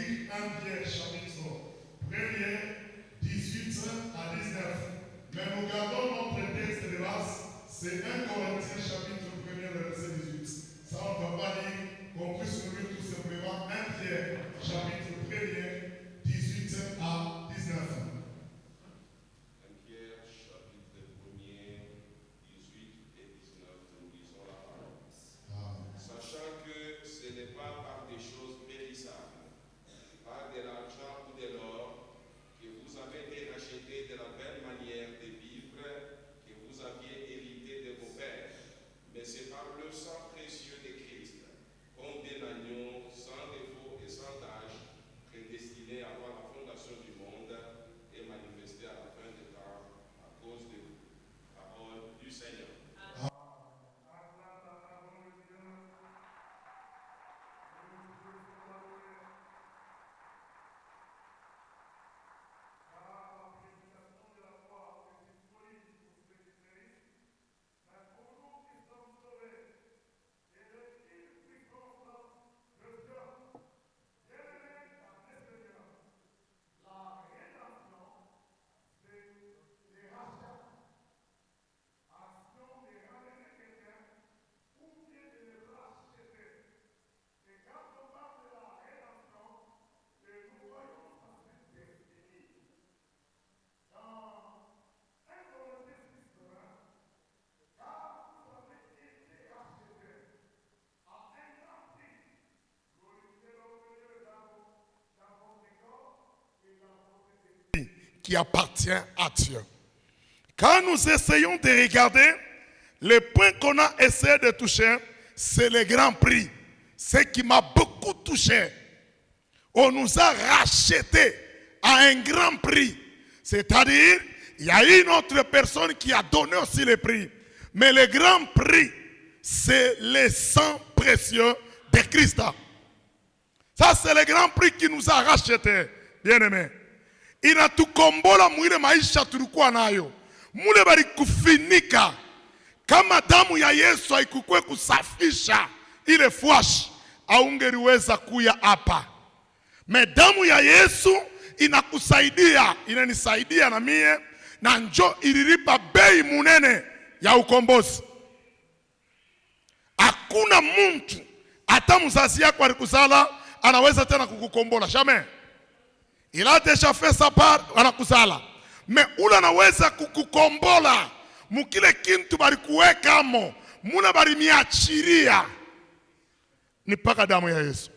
lire 1 Pierre chapitre 1er, 18 à 19. Mais nous gardons notre texte de base, c'est 1 Corinthiens chapitre 1er, le verset 18. Ça, on ne va pas lire, qu'on puisse nous lire tout simplement 1 Pierre chapitre 1er, 18 à 19. Qui appartient à Dieu. Quand nous essayons de regarder, le point qu'on a essayé de toucher, c'est le grand prix. Ce qui m'a beaucoup touché. On nous a racheté à un grand prix. C'est-à-dire, il y a une autre personne qui a donné aussi le prix. Mais le grand prix, c'est le sang précieux de Christ. Ça, c'est le grand prix qui nous a racheté, bien-aimés. Inatukombola mwile maisha tulikuwa nayo. Mule bali kufinika. Kama damu ya Yesu haikukwe kusafisha ile fwashi, haungeliweza kuya hapa. Me damu ya Yesu inakusaidia, inanisaidia na mie, na njo ililipa bei munene ya ukombozi. Hakuna mtu hata mzazi yako alikuzala anaweza tena kukukombola. Jamais. Il a déjà fait sa part, anakuzala. Mais ula anaweza kukukombola mukile kintu bali kuwekamo, muna bali miachiria ni paka damu ya Yesu.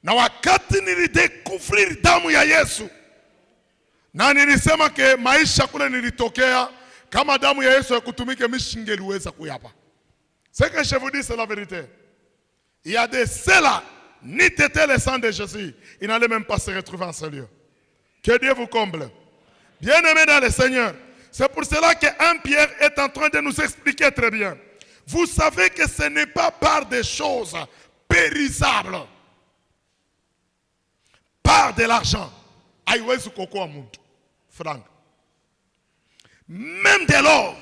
Na wakati nilidekuvrir damu ya Yesu, na nilisema ke maisha kule nilitokea, kama damu ya Yesu yakutumike mishingeliweza kuyapa. C'est que je vous dis, c'est la vérité. Il y a des ceux-là, ni t'étais le sang de Jésus, il n'allait même pas se retrouver en ce lieu. Que Dieu vous comble. Bien-aimés dans le Seigneur, c'est pour cela que 1 Pierre est en train de nous expliquer très bien. Vous savez que ce n'est pas par des choses périssables, par de l'argent. Franck. Même de l'or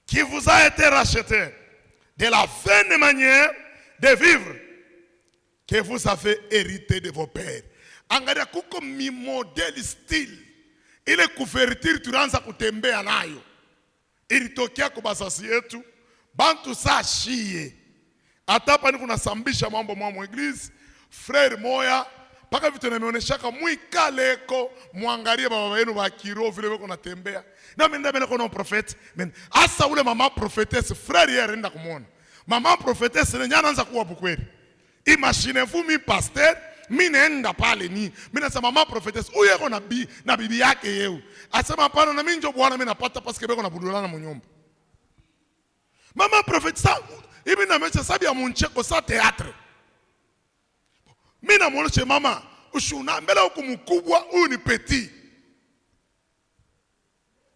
qui vous a été racheté, de la vaine manière de vivre que vous avez hérité de vos pères. Angalia kuko mi modeli style ile couverture tunaanza kutembea nayo ilitokea kwa basasi yetu bantu sashie hata hapa niko nasambisha mambo mwa eglise frère moya paka vitu nimeoneshaka mwikaleko muangalie baba wenu wa kiro vile wako natembea na mimi ndabele kuna prophet men asa ule mama prophetess frère yeye anaenda kumuona mama prophetess nyanya anaanza kuwa bukweli imaginez-vous mi pasteur mimi naenda pale ni mimi nasema mama prophetess huyu yako na bibi yake yeye asema hapana na mimi ndio bwana mimi napata parce que beko na budulana munyumba mama prophetess hivi na mecha sabi ya muncheko sa théâtre mimi namuonesha mama ushuna mbele huko mkubwa huyu ni petit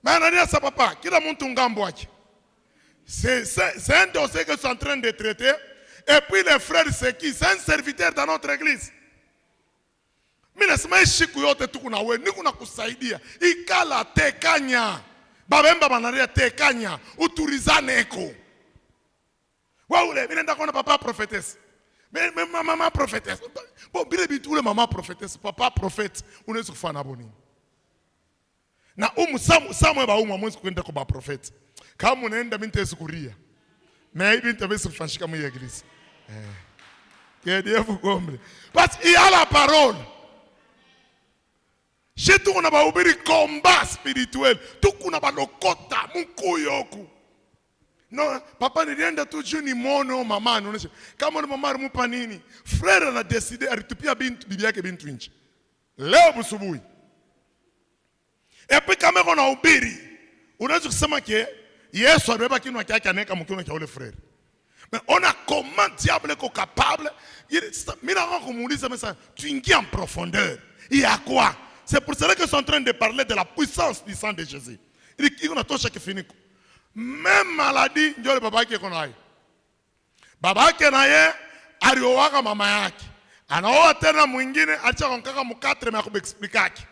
maana nini sasa papa kila mtu ngambo wake c'est un dossier que je suis en train de traiter et puis les frères c'est qui c'est un serviteur dans notre église. Mimi nasema ishiku yote tu kuna wewe niko nakusaidia ikala tekanya babemba banaria tekanya uturizane eko wewe mimi nenda kuona papa prophetess Mais ma maman prophétesse. Bon, bien tous les mamans prophétesse, papa prophète, on est sur fan abonné. Na samwe ba mwezi kwenda kwa prophète. Kama unaenda binti sukuria. Mais binti basi kufanyika mu église. Que Dieu vous comble. Parce qu'il y a la parole. Chez tout on a ba ubiri combat spirituel. Tout kuna ba lokota mukuyoku. Non, papa nilienda tu juu ni mono mama anaonyesha. Kama ni mama alimupa nini? Frère ana décidé alitupia bibi yake bintu nje. Leo busubuhi. Et puis kama kuna ubiri, unaweza kusema ke Yesu alibeba kinwa chake aneka mkiuno cha ule frère. Mais on a comment diable est capable? Mimi na kumuuliza mesa, tu ingies en profondeur. Il y a quoi? C'est pour cela que je suis en train de parler de la puissance du sang de Jésus. Il dit qu'on a tout chaque fini. Même maladie, ndio baba yake iko nayo. Baba yake naye aliowaka mama yake. Anaoa tena mwingine acha konkaka mukatre na kuexplicaki.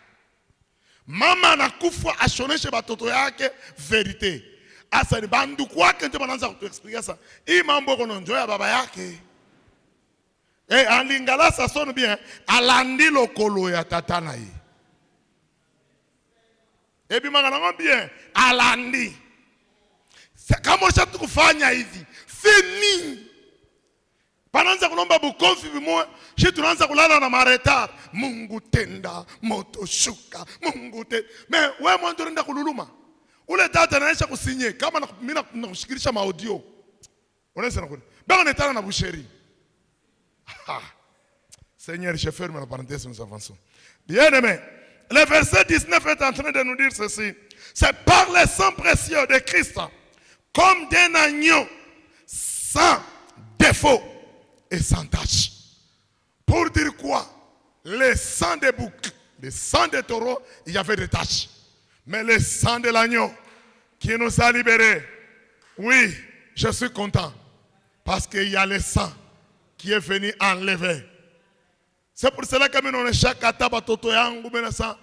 Mama anakufa ashoneshe batoto yake verite. Asa ni bandu kwake ndio banaanza kutuexplica ça. Hii mambo kono njoya baba yake. En lingala ça sonne bien. Alandi lokolo ya tatana hii. Ebi mangana bien. Alandi. Kama ushatu kufanya hivi. Fini. Panaanza kulomba bukofi bimoe. Shi tunaanza kulala na maretar. Mungu tenda, moto shuka, Mungu tenda. Mais wewe mwanzo nenda kululuma. Ule data anaisha kusinye kama mimi nakushikilisha maaudio. Unaweza nakuna. Bako netana na boucherie. Seigneur, je ferme la parenthèse, nous avançons. Bien-aimés, le verset 19 est en train de nous dire ceci. C'est par le sang précieux de Christ, comme d'un agneau, sans défaut et sans tache. Pour dire quoi? Le sang des boucs, le sang des taureaux, il y avait des taches. Mais le sang de l'agneau qui nous a libérés, oui, je suis content. Parce qu'il y a le sang qui est venu enlever. C'est pour cela que nous chaque ataba toto yangu menasa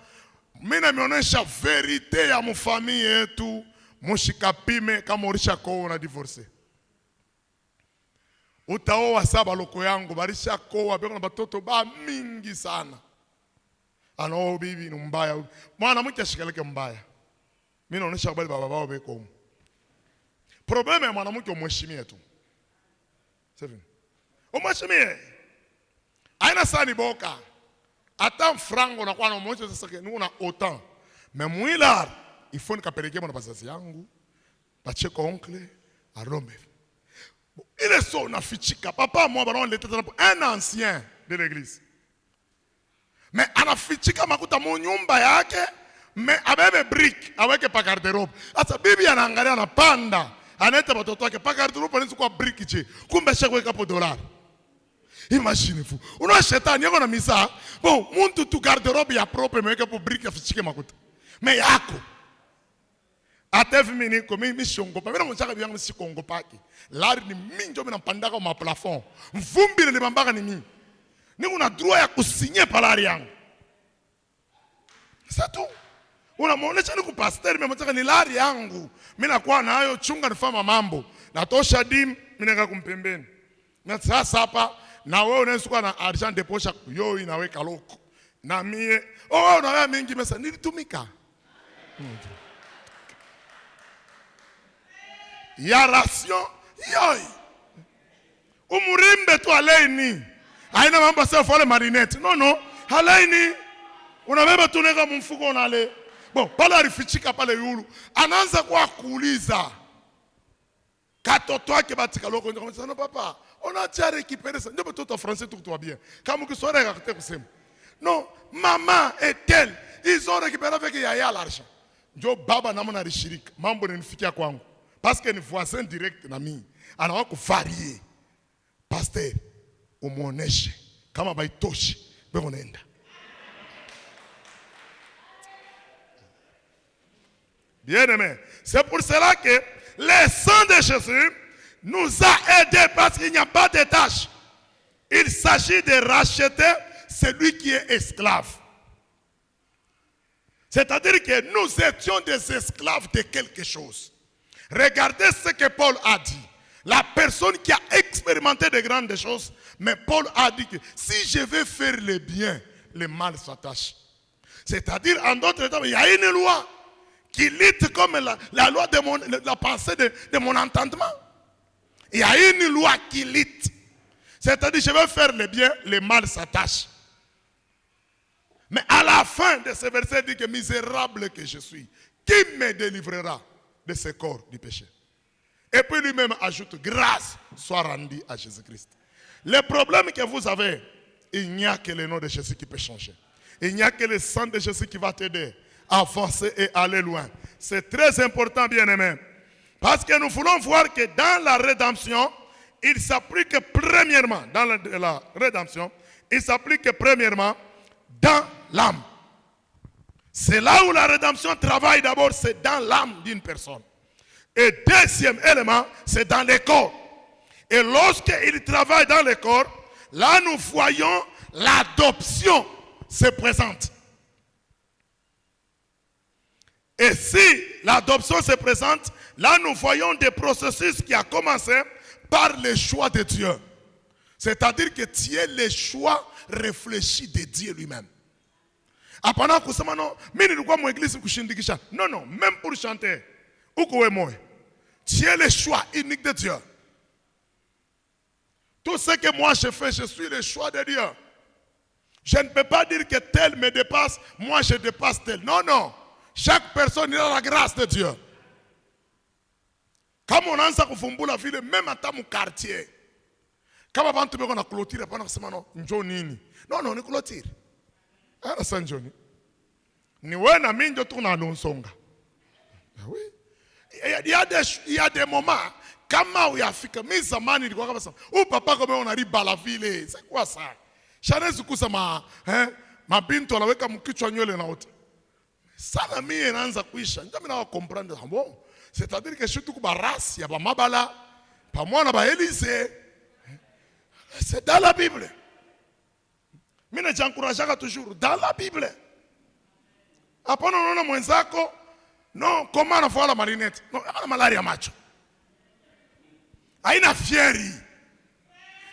mina mionyesha vérité ya mu famille yetu mushikapime kama ulisha koa na divorce. Utaoa saba loko yangu barisha koa beko na batoto ba mingi sana. Ano bibi ni mbaya. Mwana mke ashikaleke mbaya. Mimi naonyesha bali baba bao beko. Problema ya mwanamke umheshimie tu. Seven. Umheshimie. Aina sani boka. Ata frango na kwa na mmoja sasa kuna autant. Mais mwila il faut nikapelekea mwana bazazi yangu. Bacheko oncle a Rome. Il est son afichika. Papa moi baron l'état un ancien de l'église. Mais anafichika makuta mu nyumba yake, mais abebe brick aweke pa garderobe. Asa bibi anaangalia anapanda. Anaita watoto wake pa garderobe anaweza kwa brick je. Kumbe shaka kwa $. Imaginez-vous. Unaona shetani yako na misa. Bon, muntu tu garderobe ya propre meweka po brick afichike makuta. Mais yako. Atevi mini ko mimi shongopa. Mimi namchaka byangu sikongopaki. Lari ni minjo mimi nampandaka kwa plafond. Mvumbi ile bambaka ni mimi. Niko na droit ya kusinye palari yangu. C'est tout. Unamuonesha ni kupasteur mimi nataka ni lari yangu. Mimi nakuwa nayo chunga nifanya mambo. Natosha dim mimi nanga kumpembeni. Na sasa hapa na wewe unaweza na argent de poche yo inaweka loko. Na mie unawe mingi mesa nilitumika. Ya ration yoi. Umurimbe tu alaini. Haina mambo sasa fole marinette. No. Halaini. Unabeba tuneka mfuko unale. Bon, pale alifichika pale yulu. Anaanza kwa kuuliza. Katoto wake batika loko ndio anasema papa, on a déjà récupéré ça. Ndio mtoto français tout va bien. Kama ukiswara yakate kusema. Non, maman et elle, ils ont récupéré avec yaya l'argent. Ndio baba na mwana alishirika. Mambo yanifikia kwangu. Parce que ni voisin direct na mimi. Anawa kuvarie. Pasteur, umuoneshe kama baitoshi bego nenda. Bien-aimé, c'est pour cela que le sang de Jésus nous a aidés parce qu'il n'y a pas de tâche. Il s'agit de racheter celui qui est esclave. C'est-à-dire que nous étions des esclaves de quelque chose. Regardez ce que Paul a dit. La personne qui a expérimenté de grandes choses. Mais Paul a dit que si je vais faire le bien, le mal s'attache. C'est-à-dire, en d'autres termes, il y a une loi qui lutte comme la loi de la pensée de mon entendement. Il y a une loi qui lutte. C'est-à-dire, je vais faire le bien, le mal s'attache. Mais à la fin de ce verset, il dit que misérable que je suis, qui me délivrera de ce corps du péché? Et puis lui-même ajoute, grâce soit rendue à Jésus-Christ. Le problème que vous avez, il n'y a que le nom de Jésus qui peut changer. Il n'y a que le sang de Jésus qui va t'aider à avancer et aller loin. C'est très important, bien-aimé. Parce que nous voulons voir que dans la rédemption, il s'applique premièrement, dans la rédemption, il s'applique premièrement dans l'âme. C'est là où la rédemption travaille d'abord, c'est dans l'âme d'une personne. Et deuxième élément, c'est dans le corps. Et lorsqu'il travaille dans le corps, là nous voyons l'adoption se présente. Et si l'adoption se présente, là nous voyons des processus qui ont commencé par le choix de Dieu. C'est-à-dire que tu es le choix réfléchi de Dieu lui-même. Apana kusema no, mimi nilikuwa mu église kushindikisha. Non, même pour chanter. Tu es le choix unique de Dieu. Tout ce que moi je fais, je suis le choix de Dieu. Je ne peux pas dire que tel me dépasse, moi je dépasse tel. Non. Chaque personne a la grâce de Dieu. Comme on a kufumbula vile, même à mon quartier. Comme avant tu me clôture, pas non, non, ni clôture. Ah, San Johnny. Ni wena minjo tu na nonsonga. Oui. Il y a des moments, kama uyafika, mimi zamani nilikuwa kama sasa. Papa kama unariba la vile. C'est quoi ça? Chane zukusa mabinto anaweka mkichwa nywele na wote. Sana mimi naanza kuisha. Ndio mimi na comprendre bon. C'est-à-dire que je suis tout comme race, ya ba mabala, pa mwana ba Élysée. C'est dans la Bible. Mimi najankurajaka toujours dans la Bible. Hapana unaona mwenzako, non, comment anafaa la marinette? Non, ana malaria macho. Haina fieri.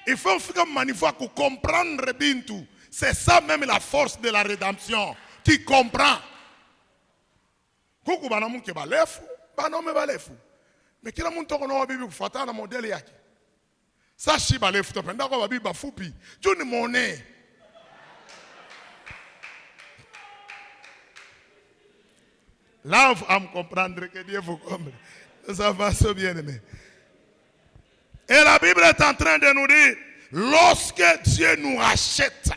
Il faut faire manifa pour comprendre bintu. C'est ça même la force de la rédemption. Tu comprends. Kuku banamuke balefu, banome balefu. Mais kila muntu kono bibi kufuatana na modeli yake. Sashi balefu topenda kwa bibi bafupi. Juni mone. Là, à me comprendre que Dieu vous comprenne. Ça va se bien aimer. Et la Bible est en train de nous dire, lorsque Dieu nous rachète,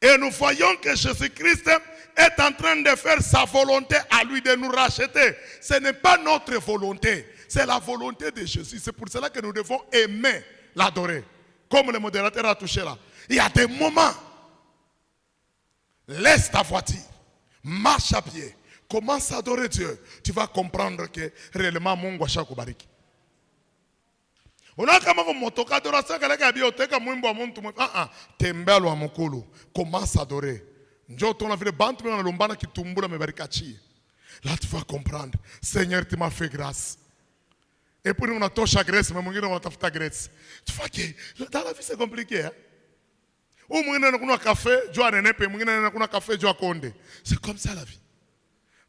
et nous voyons que Jésus-Christ est en train de faire sa volonté à lui de nous racheter, ce n'est pas notre volonté, c'est la volonté de Jésus. C'est pour cela que nous devons aimer l'adorer. Comme le modérateur a touché là. Il y a des moments, laisse ta voiture, marche à pied. Commence à adorer Dieu. Tu vas comprendre que réellement Mungu ashakubariki. Una kama kwa motoka adoration kaleka bioteka mwimbo wa muntu tembea wa mukulu. Commence à adorer. Njoo tona vile bantu na lombana kitumbula mebarika chi. Là tu vas comprendre. Seigneur, tu m'as fait grâce. Et puis on a tosha grâce, mais mwingine unatafuta grâce. Tu vois que dans la vie c'est compliqué. Hein? Ou mwingine anakunywa café, jua nenepe, mwingine anakunywa café, jua konde. C'est comme ça la vie.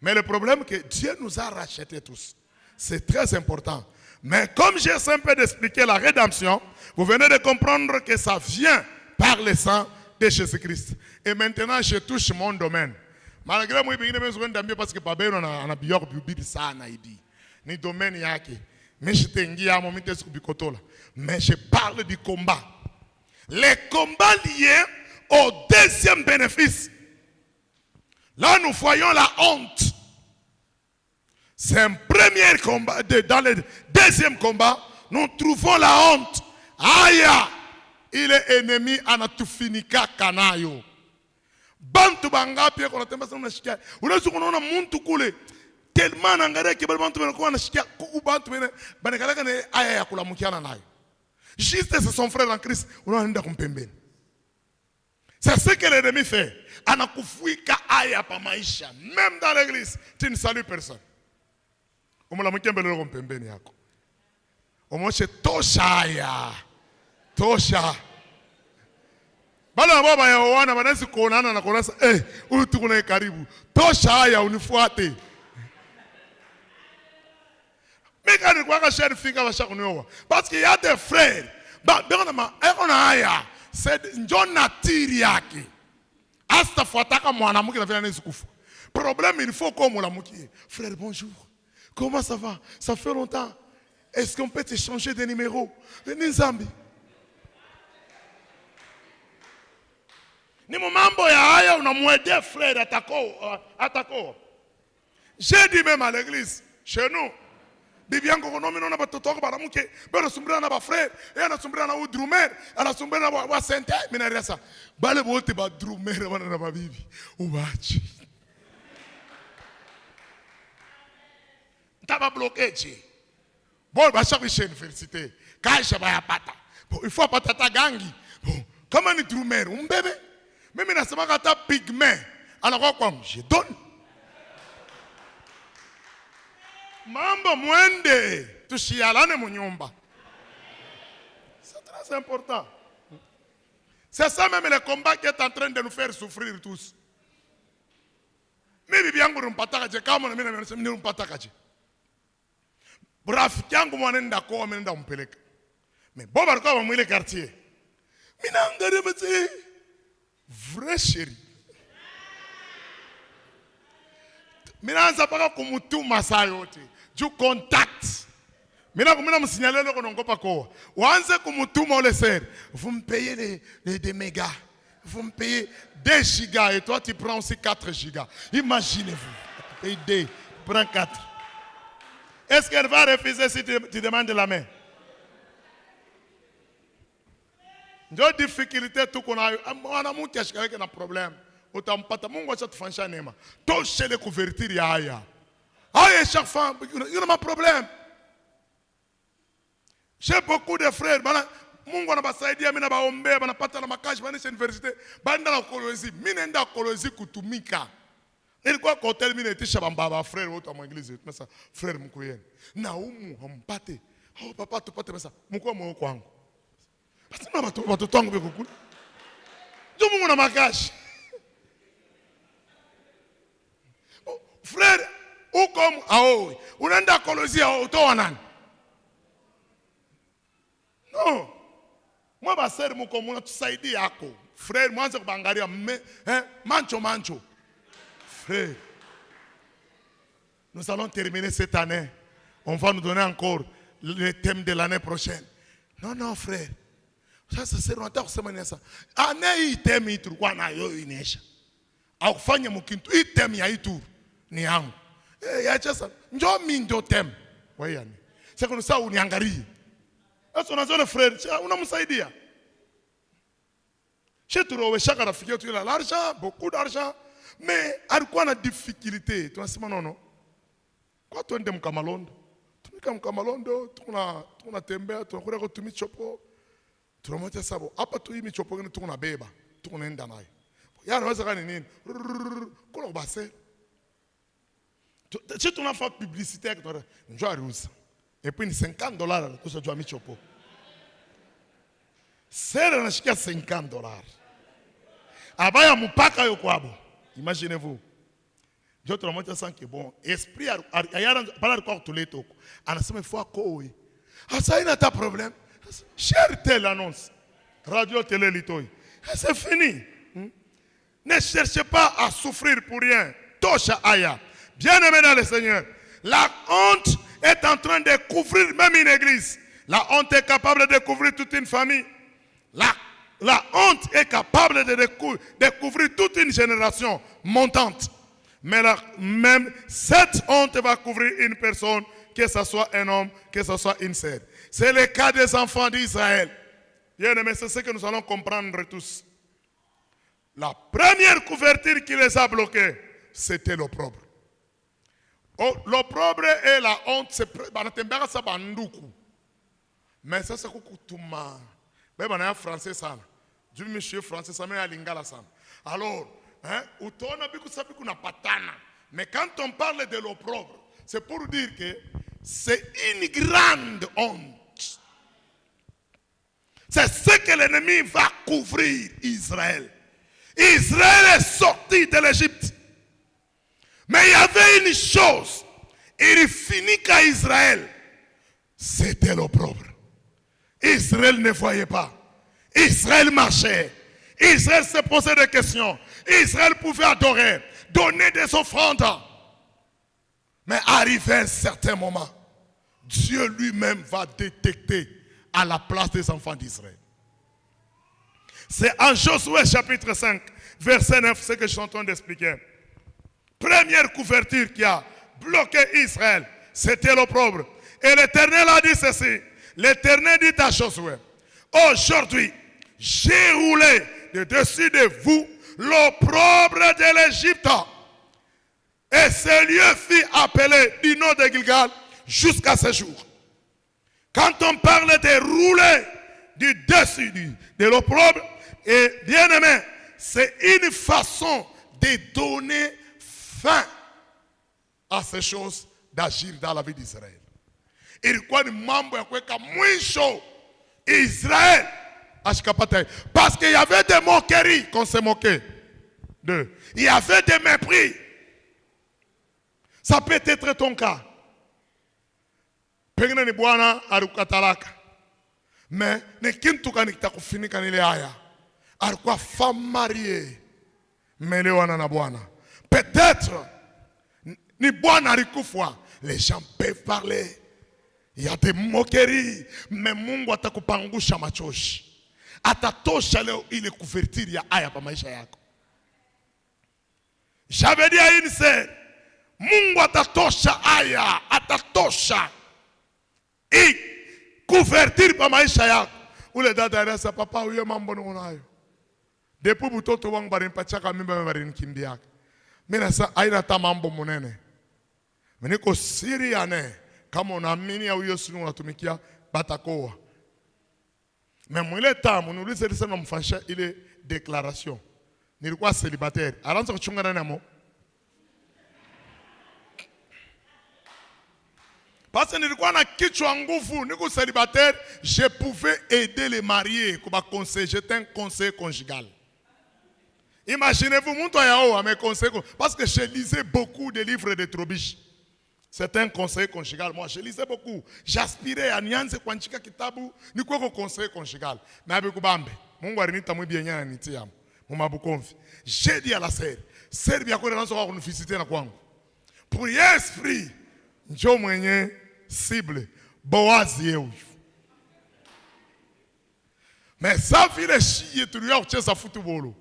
Mais le problème est que Dieu nous a rachetés tous. C'est très important. Mais comme j'essaie un peu d'expliquer la rédemption, vous venez de comprendre que ça vient par le sang de Jésus-Christ. Et maintenant, je touche mon domaine. Malgré moi, je suis parce que Pabé a bien publié ça, ni domaine yake. Mais je mais je parle du combat. Les combats liés au deuxième bénéfice. Là, nous voyons la honte. C'est un premier combat. Dans le deuxième combat, nous trouvons la honte. Aya, il est ennemi anatufinika kanayo. Bantu bangapi ko natemba sana nashikia. Unaweza kuona muntu kule tellement nangare ke bantu banakuwa nashikia kuku bantu banakalaka ne aya ya kulamukiana nayo. Juste c'est son frère en Christ, unaenda kumpembeni. C'est ce que l'ennemi fait. Anakufuika aya pa maisha. Même dans l'église, tu ne salues personne. omoshe toshaya. Tosha. Bala baba ya wana banasi kuonana na kuonasa huyu tuko naye karibu. Tosha haya unifuate. Mika ni kwa share fika basha kunioa. Parce qu'il y a des frères. Ba bana ekona haya. C'est njo natiri yake. Asta fuataka mwanamke na vile anaweza kufa. Problème il faut comme mwanamke. Frère bonjour. Comment ça va? Ça fait longtemps. Est-ce qu'on peut échanger des numéros? Nizambi. Ni mambo ya haya unamwendea frère atako. J'ai dit même à l'église, chez nous, bibi yangu konomi nona batoto wako banamuke, bana sumbira na ba frère, na sumbira na udrumer, ana sumbira na wa sente, mina resa. Bale bote ba drumer bana na babibi. Ubachi. Taba bloqué. Bon, ba chaque chez université, kaisha ba yapata. Bon, il faut patata gangi. Bon, comment ni drumer, bébé? Mimi nasema kata pigme anakuwa kwa je donne mambo mwende tushialane munyumba. C'est très important. C'est ça même le combat qui est en train de nous faire souffrir tous. Mimi bibi yangu nimpataka je kama na mimi nasema nimpataka je. Rafiki yangu mwanenda kwa mimi nenda mpeleka. Mais boba alikuwa mwile quartier. Mimi naangalia mzee vrai chéri. Minaanza paka kumutuma saa yote. Ju contact. Mina msignalele loko nongopa kwa. Waanze kumutuma ole serre. Vous me payez les mégas. Vous me payez 2 gigas et toi tu prends aussi 4 gigas. Imaginez-vous. Tu payes 2, tu prends 4. Est-ce qu'elle va refuser si tu demandes la main? Ndio difficulté tu kuna mwanamke ashikaweke na problem. Utampata Mungu acha tufanisha neema. Toshe le couverture ya haya. Haya chaque fois il y a un problème. J'ai beaucoup de frères bana Mungu anabasaidia mimi na baombea banapata na makashi bana université banda na kolonzi mimi naenda kolonzi kutumika. Nilikuwa kwa hotel mimi netisha bamba frère wote wa mwinglizi tumesa frère mkuu yenu. Na umu hampate. Hao papa tupate pesa mkuu mwa kwangu. Basi mama watoto wangu bekukula. Ndio Mungu na makashi. Frère, uko aoi, unaenda kolozia utoa nani? No. Mwa baseri mko muna tusaidie yako. Frère, mwanze kubangalia mancho. Frère. Nous allons terminer cette année. On va nous donner encore le thème de l'année prochaine. Non, frère. Sasa sasa unataka kusema nini sasa? Hii theme hii tulikuwa nayo inesha. Au kufanya mkintu hii theme ya hii tour ni yangu. Acha sasa. Njoo mimi ndio theme. Wewe yani. Sasa kuna saa uniangalie. Sasa unazoona frère, unamsaidia. Chez turoweshaka rafiki yetu ila l'argent, beaucoup d'argent, mais alikuwa na difficulté. Tunasema non. Kwa tuende mkamalondo. Tumika mkamalondo, tunatembea, tunakwenda kutumia chopo. Tunamwacha sabo. Hapa tu hii michopo ngine tunabeba, tunaenda nayo. Yana anaweza kani nini? Kuna base. Si tunafanya publicité avec toi, njoo aruza. Et puis ni $50 tusajua michopo. Sera anashikia $50. Abaya mpaka yo kwabo. Imaginez-vous. Njoo tunamwacha sanki bon. Esprit ayara pala alikuwa kutuleta huko. Anasema il faut akoe. Asa ina ta problème. Cher telle annonce. Radio télé litoi. C'est fini. Ne cherchez pas à souffrir pour rien. Tosha aya. Bien-aimé dans le Seigneur. La honte est en train de couvrir même une église. La honte est capable de couvrir toute une famille. La honte est capable de couvrir toute une génération montante. Mais même cette honte va couvrir une personne, que ce soit un homme, que ce soit une sœur. C'est le cas des enfants d'Israël. Bien-aimés, c'est ce que nous allons comprendre tous. La première couverture qui les a bloqués, c'était l'opprobre. L'opprobre et la honte, c'est mais ça c'est kukutuma. Mais on a français ça. Du monsieur français ça mais à lingala ça. Alors, utona biku sabi kuna patana. Mais quand on parle de l'opprobre, c'est pour dire que c'est une grande honte. C'est ce que l'ennemi va couvrir Israël. Israël est sorti de l'Égypte. Mais il y avait une chose. Il finit qu'à Israël. C'était l'opprobre. Israël ne voyait pas. Israël marchait. Israël se posait des questions. Israël pouvait adorer, donner des offrandes. Mais arrivé un certain moment, Dieu lui-même va détecter à la place des enfants d'Israël. C'est en Josué chapitre 5, verset 9, ce que je suis en train d'expliquer. Première couverture qui a bloqué Israël, c'était l'opprobre. Et l'Éternel a dit ceci. L'Éternel dit à Josué, aujourd'hui, j'ai roulé de dessus de vous l'opprobre de l'Égypte. Et ce lieu fut appelé du nom de Gilgal jusqu'à ce jour. Quand on parle de rouler du dessus de l'opprobre, et bien aimé, c'est une façon de donner fin à ces choses d'agir dans la vie d'Israël. Ilikuwa ni mambo ya kuweka mwisho Israël ashikapata. Parce qu'il y avait des moqueries qu'on se moquait d'eux. Il y avait des mépris. Ça peut être ton cas. Pengine ni Bwana alikukatalaka. Mais ni kintu gani kitakufunika nile haya? Alikuwa femme mariée. Melewana na Bwana. Peut-être ni Bwana alikufa. Les gens peuvent parler. Il y a des moqueries. Mais Mungu atakupangusha machozi. Atatosha leo ile couverture ya haya pa maisha yako. J'avais dit à une sœur, Mungu atatosha haya, atatosha. Et couverture pa maisha yako. Ule dada anasema papa huyo mambo unayo. Depuis butoto wangu barimpachaka mimba barinimkimbiaka. Mimi nasa aina ta mambo munene. Mimi niko siriane kama unaamini au hiyo sinu unatumikia batakoa. Mais mwile tamu nulize lisa na mfanyisha ile declaration. Nilikuwa célibataire. Aranza kuchungana namo. Parce que nilikuwa na kichwa nguvu, niko célibataire, je pouvais aider les mariés comme conseil, j'étais un conseiller conjugal. Imaginez-vous, mon toyao à mes conseils, parce que je lisais beaucoup de livres de Trobiche. C'est un conseiller conjugal. Moi, je lisais beaucoup. J'aspirais à Nyanze Kwanchika Kitabu, ni quoi conseiller conjugal. Mais avec Bambe, mon guarinita mou bien yana nitiam. Mon mabukonfi. J'ai dit à la sœur, sœur bien qu'on va nous visiter na kwangu. Pour esprit, njo mwenye cible, Boazi yehu. Mais ça vile chier tu lui as cheza football.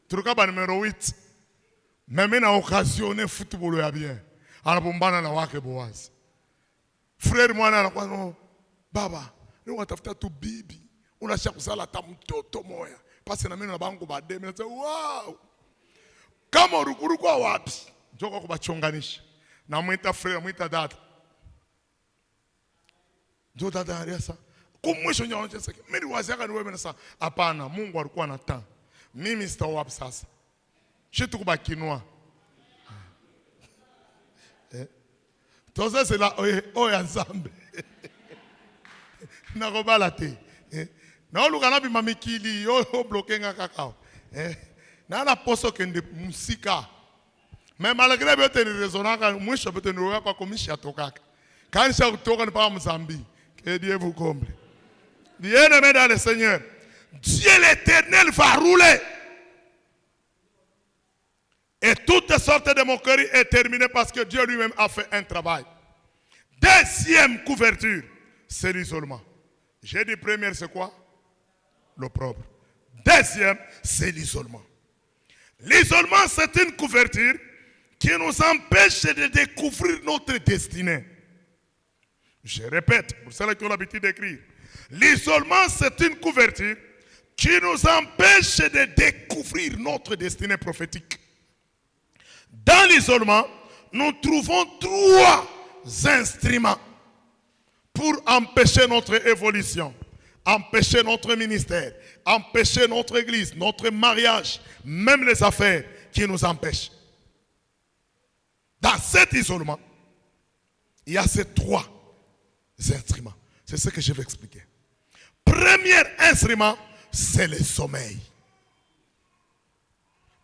Tu regardes numéro 8. Mais maintenant occasionné football ya bien. Anapombana na wake Boazi. Frère mwana anakuwa no baba, ni watafuta tu bibi. Unashaka kusala hata mtoto moya. Pasi na mimi na bangu baadaye mimi nasema wow. Kama ulikuwa wapi? Njoo kubachonganisha. Na mwita frère, mwita dada. Njoo dada aliasa. Kumwisho nyaona chesa. Mimi wazaka ni wewe na sasa. Hapana, Mungu alikuwa na taa. Mimi sitaoa wapi sasa. Shetu kubakinwa. Toza c'est là oya nzambe. Na robala te. Na olukana bi mamikili yo bloquer nga kakao. Na la poso kende musika. Mais malgré que tu es raisonnable, moi je peux te nourrir pas comme si tu as quand je suis tourné par Mozambique, que Dieu vous comble. Bien aimé dans le Seigneur, Dieu l'Éternel va rouler. Et toutes sortes de moqueries est terminée parce que Dieu lui-même a fait un travail. Deuxième couverture, c'est l'isolement. J'ai dit première, c'est quoi? L'opprobre. Deuxième, c'est l'isolement. L'isolement, c'est une couverture qui nous empêche de découvrir notre destinée. Je répète, pour ceux qui ont l'habitude d'écrire. L'isolement, c'est une couverture qui nous empêche de découvrir notre destinée prophétique. Dans l'isolement, nous trouvons trois instruments pour empêcher notre évolution, empêcher notre ministère, empêcher notre église, notre mariage, même les affaires qui nous empêchent. Dans cet isolement, il y a ces trois instruments. C'est ce que je vais expliquer. premier instrument, c'est le sommeil.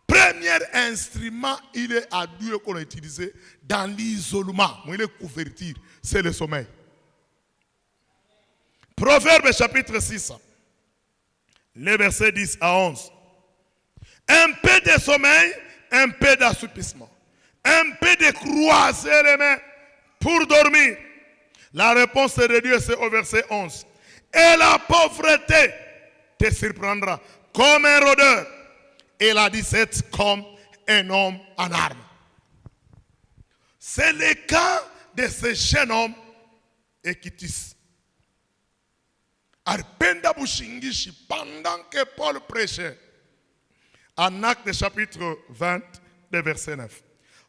Premier instrument, il est à Dieu qu'on a utilisé dans l'isolement. Il est couverture, c'est le sommeil. Proverbe chapitre 6, les versets 10 à 11. Un peu de sommeil, un peu d'assoupissement. Un peu de croiser les mains pour dormir. La réponse de Dieu, c'est au verset 11. Et la pauvreté te surprendra comme un rôdeur. Et la 17 comme un homme en armes. C'est le cas de ce jeune homme Équitis. Arpenda Bushingishi, pendant que Paul prêchait, en Actes chapitre 20, verset 9.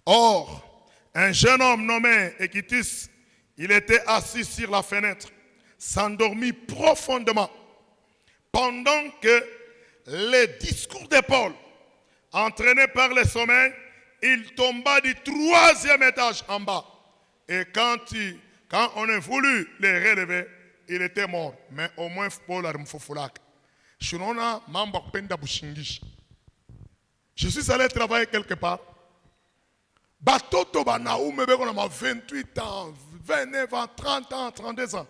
Or, un jeune homme nommé Équitis, il était assis sur la fenêtre, s'endormit profondément, pendant que les discours de Paul, entraîné par le sommeil, il tomba du 3e étage en bas. Et quand on a voulu les relever, il était mort. Mais au moins, Paul a mfufulak. Je suis allé travailler quelque part. Batoto banaou me on a 28 ans, 29 ans, 30 ans, 32 ans.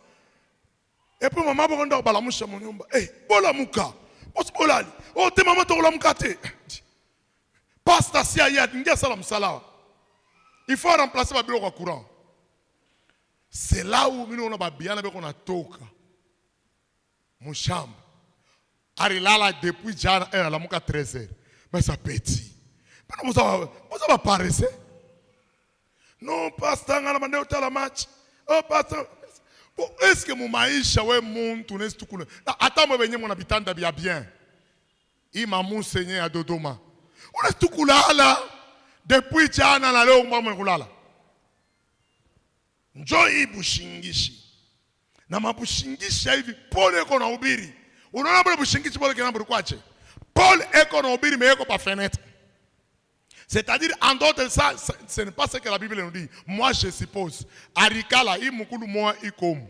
Et puis maman bonda balamusha mon nyumba. Eh, bola muka. Osbolali. Oh te maman to la mukate. Pasteur si ayat ngia salam sala. Il faut remplacer ma bureau courant. C'est là où nous on a bien avec on a toka. Mon chambre. Arilala depuis jana et la muka 13h. Mais ça petit. Mais vous avez paraissé. Non, pasteur, on a demandé au match. Oh, pasteur. Est-ce que mon maïcha ouais mon tourner tout cool. Attends moi venir mon habitant d'habiller bien. Il m'a monseigné à Dodoma. On est tout cool là. Depuis jana na leo mwa mkulala. Njoi bushingishi. Na mabushingisha hivi Paul eko na ubiri. Unaona bale bushingishi Paul kina burukwache. Paul eko na ubiri mais eko pa fenêtre. C'est-à-dire, en d'autres, ça, ce n'est pas ce que la Bible nous dit. Moi, je suppose. Arikala, il mukulu moi, il comme.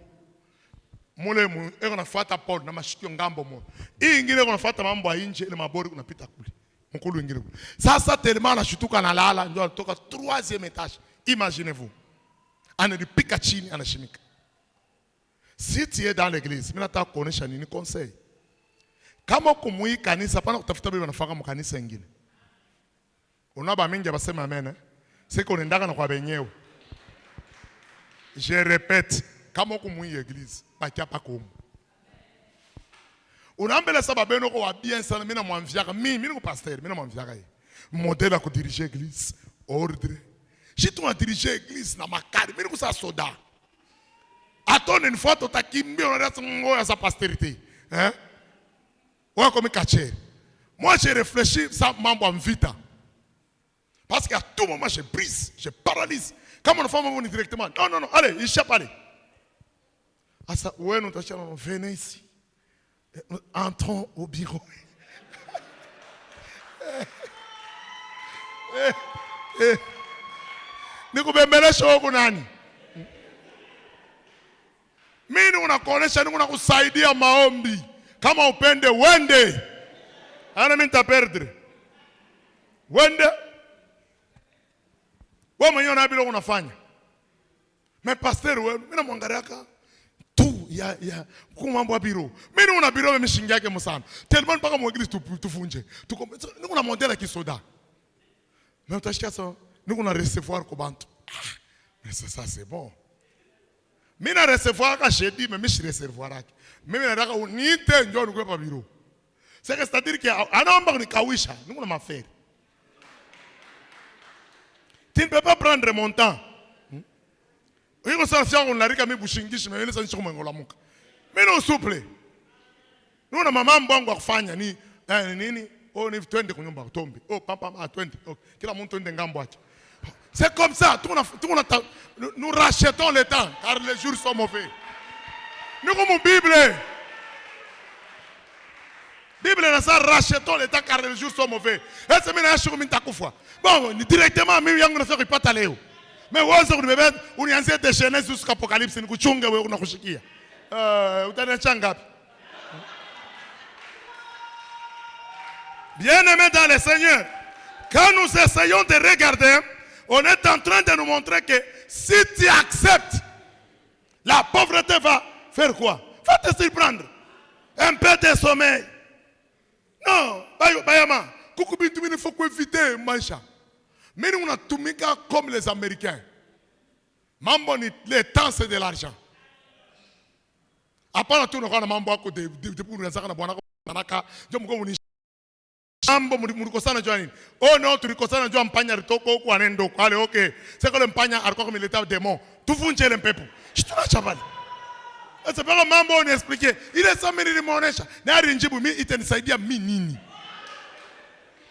Mole mu, et on a fait ta porte, na machiki ngambo mo. Ingile on a fait ta mambo a inje, le mabori on a pita kuli. Mukulu ingile. Ça tellement la chutuka na lala, ndio toka 3e étage. Imaginez-vous. Ana di pikachini ana shimika. Si tu es dans l'église, mimi nataka kuonesha nini conseil. Kama kumui kanisa pana kutafuta bibi anafaka mu kanisa ingine. Unaba mingi basema amen. C'est qu'on endaka na kwa benyewe. Je répète, kama kumui église, bakia pa komu. Unambele sababu beno ko wa bien sana mina mwamviaka mimi ko pasteur, mina mwamviaka yi. Modèle à ko diriger église, ordre. Si tu as dirigé église na makari, mina ko sa soda. Attends une fois tu takimbi on reste ngoya sa postérité, hein? Ouais comme kacher. Moi j'ai réfléchi ça mambo amvita. Parce qu'à tout moment, je brise, je paralyse. Comme on fait mon directement. Non, allez, il échappe, allez. Ah ça, ouais, nous t'achètons, venez ici. Entrons au bureau. Nous pouvons show kunani. Mimi unakonesha nous unakusaidia maombi. Kama upende wende. Ana mimi nitaperdre. Wende. Wewe mwenyewe na bila unafanya. Mais pasteur wewe mimi namwangaliaka tu ya kwa mambo ya biro. Mimi una biro mimi shingi yake msana. Tellement mpaka mwegili tufunje. Tuko niko na modela kisoda. Mais utashika ça niko na recevoir kwa bantu. Mais ça c'est bon. Mimi na recevoir ka shedi mais mimi si recevoir yake. Mimi nataka uniite njoo nikwe pa biro. C'est-à-dire que anaomba nikawisha, niko na mafere. Tu ne peux pas prendre mon temps. Il faut savoir qu'on a réussi à me boucher, mais il est sans moi la muka. Mais non souple. Nous na maman bongo kufanya ni nini? Oh ni 20 kunyumba tombe. Oh papa ma 20. Kila mtu ende ngambo acha. C'est comme ça, nous rachetons le temps car les jours sont mauvais. Nous comme Bible. Bible na ça rachetons le temps car les jours sont mauvais. Et c'est maintenant je suis takufa. Bon, directement mimi yangu na sio ipata leo. Mais wazo kunibeba unianzie de Genèse jusqu'à Apocalypse nikuchunge wewe unakushikia. Utaniacha ngapi? Bien-aimés dans le Seigneur, quand nous essayons de regarder, on est en train de nous montrer que si tu acceptes, la pauvreté va faire quoi? Va te surprendre. Un peu de sommeil. Non, Bayama, il faut éviter Mancha. Mais nous, on a tout mis comme les Américains. Mambo, le temps, c'est de l'argent. Après, tout le monde a mambo de mambo murikosana jwani. Oh non, tu rikosana jwa mpanya ritoko kwa nendo. Allez, ok. C'est que le mpanya arko comme l'état démon. Tout funche le peuple. Je te la chavale. C'est pas mambo on expliquer. Il est ça mini monesha. Na rinjibu mi itanisaidia mi nini?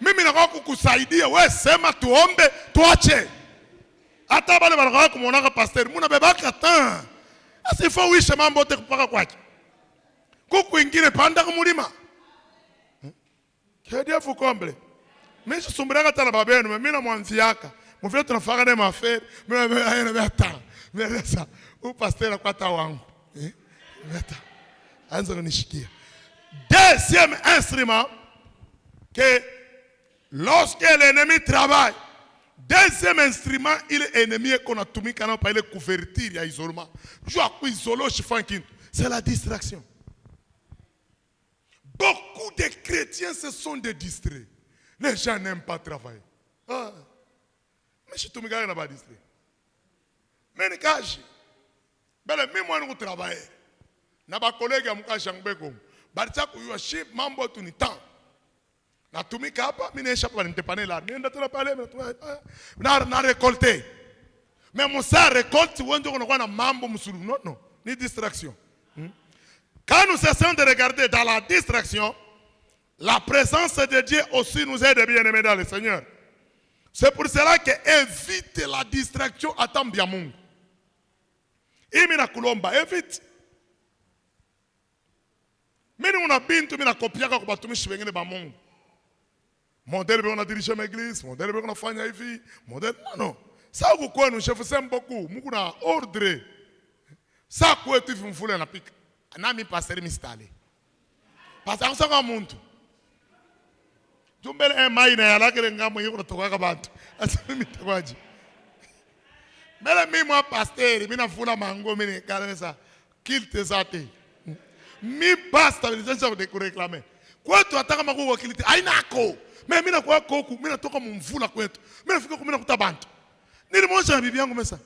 Mimi na kukusaidia wewe sema tuombe tuache. Hata bale bana kumuona pasteur muna bebaka tan. Asifa uishe mambo te kupaka kwake. Kuku ingine panda kumulima. Que Dieu vous comble. Mais je suis là dans la babelle, mais je suis là. Je suis là faire des affaires. Mais ça, où pasteur a quoi t'awangu? Deuxième instrument que lorsque l'ennemi travaille, deuxième instrument, il est ennemi qu'on a tout mis quand on parle de couverture, il y a isolement. C'est la distraction. Beaucoup de chrétiens se sont des distraits. Les gens n'aiment pas travailler. Ah. Mais je suis pas distrait. Mais je même moi, je travaille. Je suis collègue à Mouka Jangbeko. Je suis membre de l'Unitan. Je suis capable de récolter. Mais mon ça récolte, non, non, ni distraction. Quand nous essayons de regarder dans la distraction, la présence de Dieu aussi nous aide bien-aimés dans le Seigneur. C'est pour cela que évite la distraction à temps bien monde. Imina kulomba, évite. Mais nous on a bien tout mina copier quand on batumi shibengene ba monde. Modèle on a dirigé l'église, modèle on a fait une vie, modèle non. Ça vous quoi nous chef c'est beaucoup, nous na ordre. Ça quoi tu fais fouler na pique. Nami pasteur mistale. Parce que ça comme monde. Tumbele mai na yala kile ngamo yiko toka bantu. Asemi mitakwaji. Mela mimi moi pasteur, mimi nafuna mango mimi kale ça. Kilte zate. Mi pastor ndio de kureklame. Kwa tu ataka makuwa kilite ainako. Mimi nakuwa koku, mimi natoka mumvula kwetu. Mimi nafika kumina kutabantu. Nilimwona na bibi yangu mesa.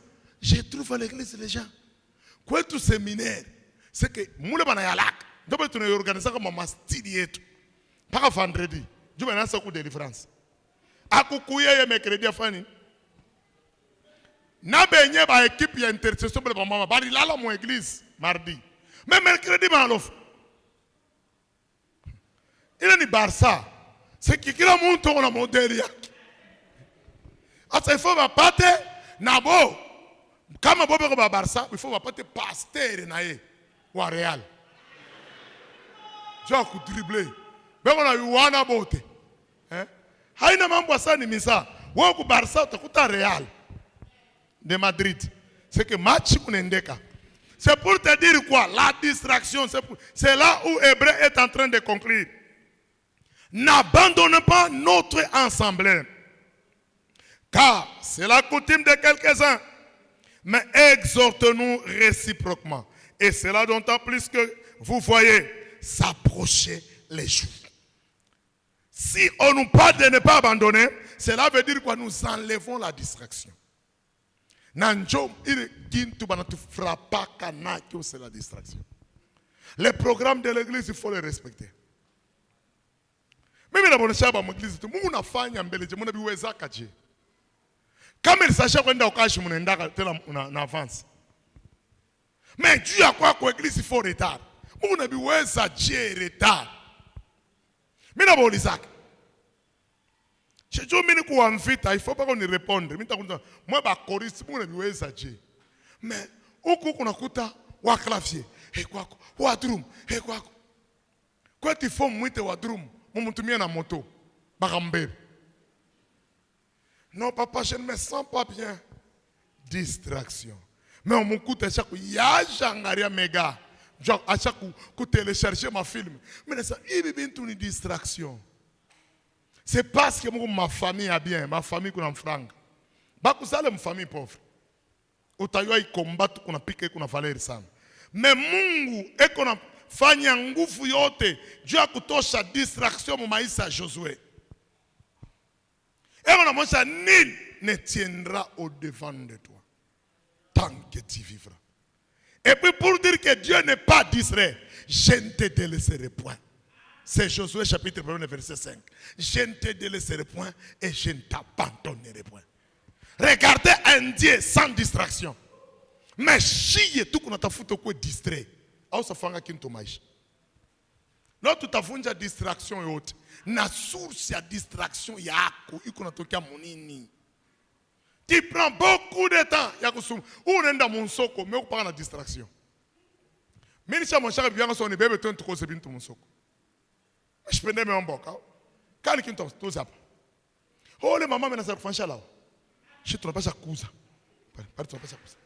Je trouve à l'église les gens. Kwetu séminaire. C'est que moule bana yalak donc tu organiser comme mastidi yetu mpaka vendredi juma na saku délivrance akukuye ye mercredi afani na benye ba équipe ya intercession pour ba mama bari lala mo église mardi mais mercredi ba lof ile ni Barça c'est que kila mtu ana modeli yake asa il faut bapate nabo kama bobe ko ba Barça il faut bapate pasteur na ye wa Real. Je vais dribbler. Mais on a eu wana bote. Haina mambo sana misa. Wewe ku Barça utakuta Real de Madrid. C'est que match kunendeka. C'est pour te dire quoi? La distraction, c'est là où Hébreu est en train de conclure. N'abandonnez pas notre assemblée. Car c'est la coutume de quelques-uns. Mais exhortez-nous réciproquement. Et cela d'autant plus que vous voyez s'approcher les jours. Si on nous parle de ne pas abandonner, cela veut dire que nous enlevons la distraction. C'est la distraction. Les programmes de l'église, il faut les respecter. Même dans l'église, tout le monde a fait un bel église. Comme il s'agit de avance. Mais Dieu a quoi que l'église il faut retard. Mon ami ouais ça Dieu retard. Mais d'abord Isaac. Je dis mini ko invite, il faut pas qu'on y réponde. Moi ba choriste mon ami ouais ça Dieu. Mais uko kuna kuta wa clavier. Et quoi wa drum. Et quoi. Quoi tu fais mwite wa drum. Mon mtumia na moto. Barambe. Non papa, je ne me sens pas bien. Distraction. Mais on m'écoute à chaque coup, il y a Jangaria méga. À chaque coup, télécharger ma film. Mais ça, il y a une distraction. C'est parce que ma famille a bien, ma famille qu'on a franga. Bakuzale ma famille pauvre. Utayua combattre qu'on a piqué qu'on a valeur sana. Mais Mungu et qu'on a fanya nguvu yote Dieu a kutosha distraction mu maisha Josué. Et on a mangé nul ne tiendra au devant de toi tant que tu vivras. Et puis pour dire que Dieu n'est pas distrait, je ne te délaisserai point. C'est Josué chapitre 1 verset 5. Je ne te délaisserai point et je ne t'abandonnerai point. Regardez un Dieu sans distraction. Mais si tout qu'on a foutu quoi distrait, alors ça fanga kinto maisha. L'autre tavunja distraction yote. Na source ya distraction yako iko natokia munini. Tu prends beaucoup de temps ya kusum. Unaenda monsoko mais ukupaka na distraction. Mimi cha mshaka bianga so ni bebe tu ntukoze bintu monsoko. Shipende me mboka. Kani kinto tuzapa. Ole mama mena sa kufanisha lao. Je tunapasha kuuza. Pale tunapasha kuuza.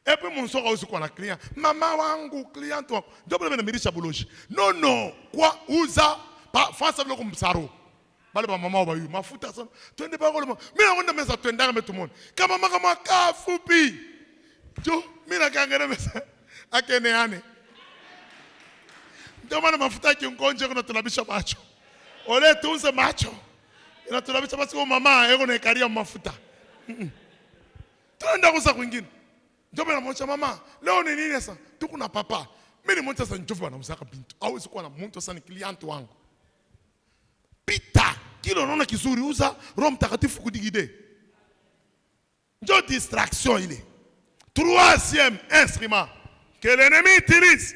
Et puis mon soeur aussi quoi la client. Maman wangu client wangu. Ndio bale mirisha buloji. Non, quoi uza pa face avec le msaro. Bale ba mama wa yu mafuta sana. Twende ba ngolo. Mimi naona mesa twendanga metu mona. Kama mama kama kafupi. Jo, mimi nakangere mesa. Akene ane. Ndio maana mafuta kingonje kuna tunabisha macho. Ole tuuze macho. Ina tunabisha basi kwa mama yego na ikaria mafuta. Tunaenda kuza kwingine. Ndio maana mmoja mama, leo ni nini sasa? Tuko na papa. Mimi mmoja sasa njofu anamsaka bintu. Au sikuwa na mtu sasa ni client wangu. Pita, kilo unaona kizuri uza, Roho Mtakatifu kudigide. Ndio distraction ile. Troisième instrument que l'ennemi utilise,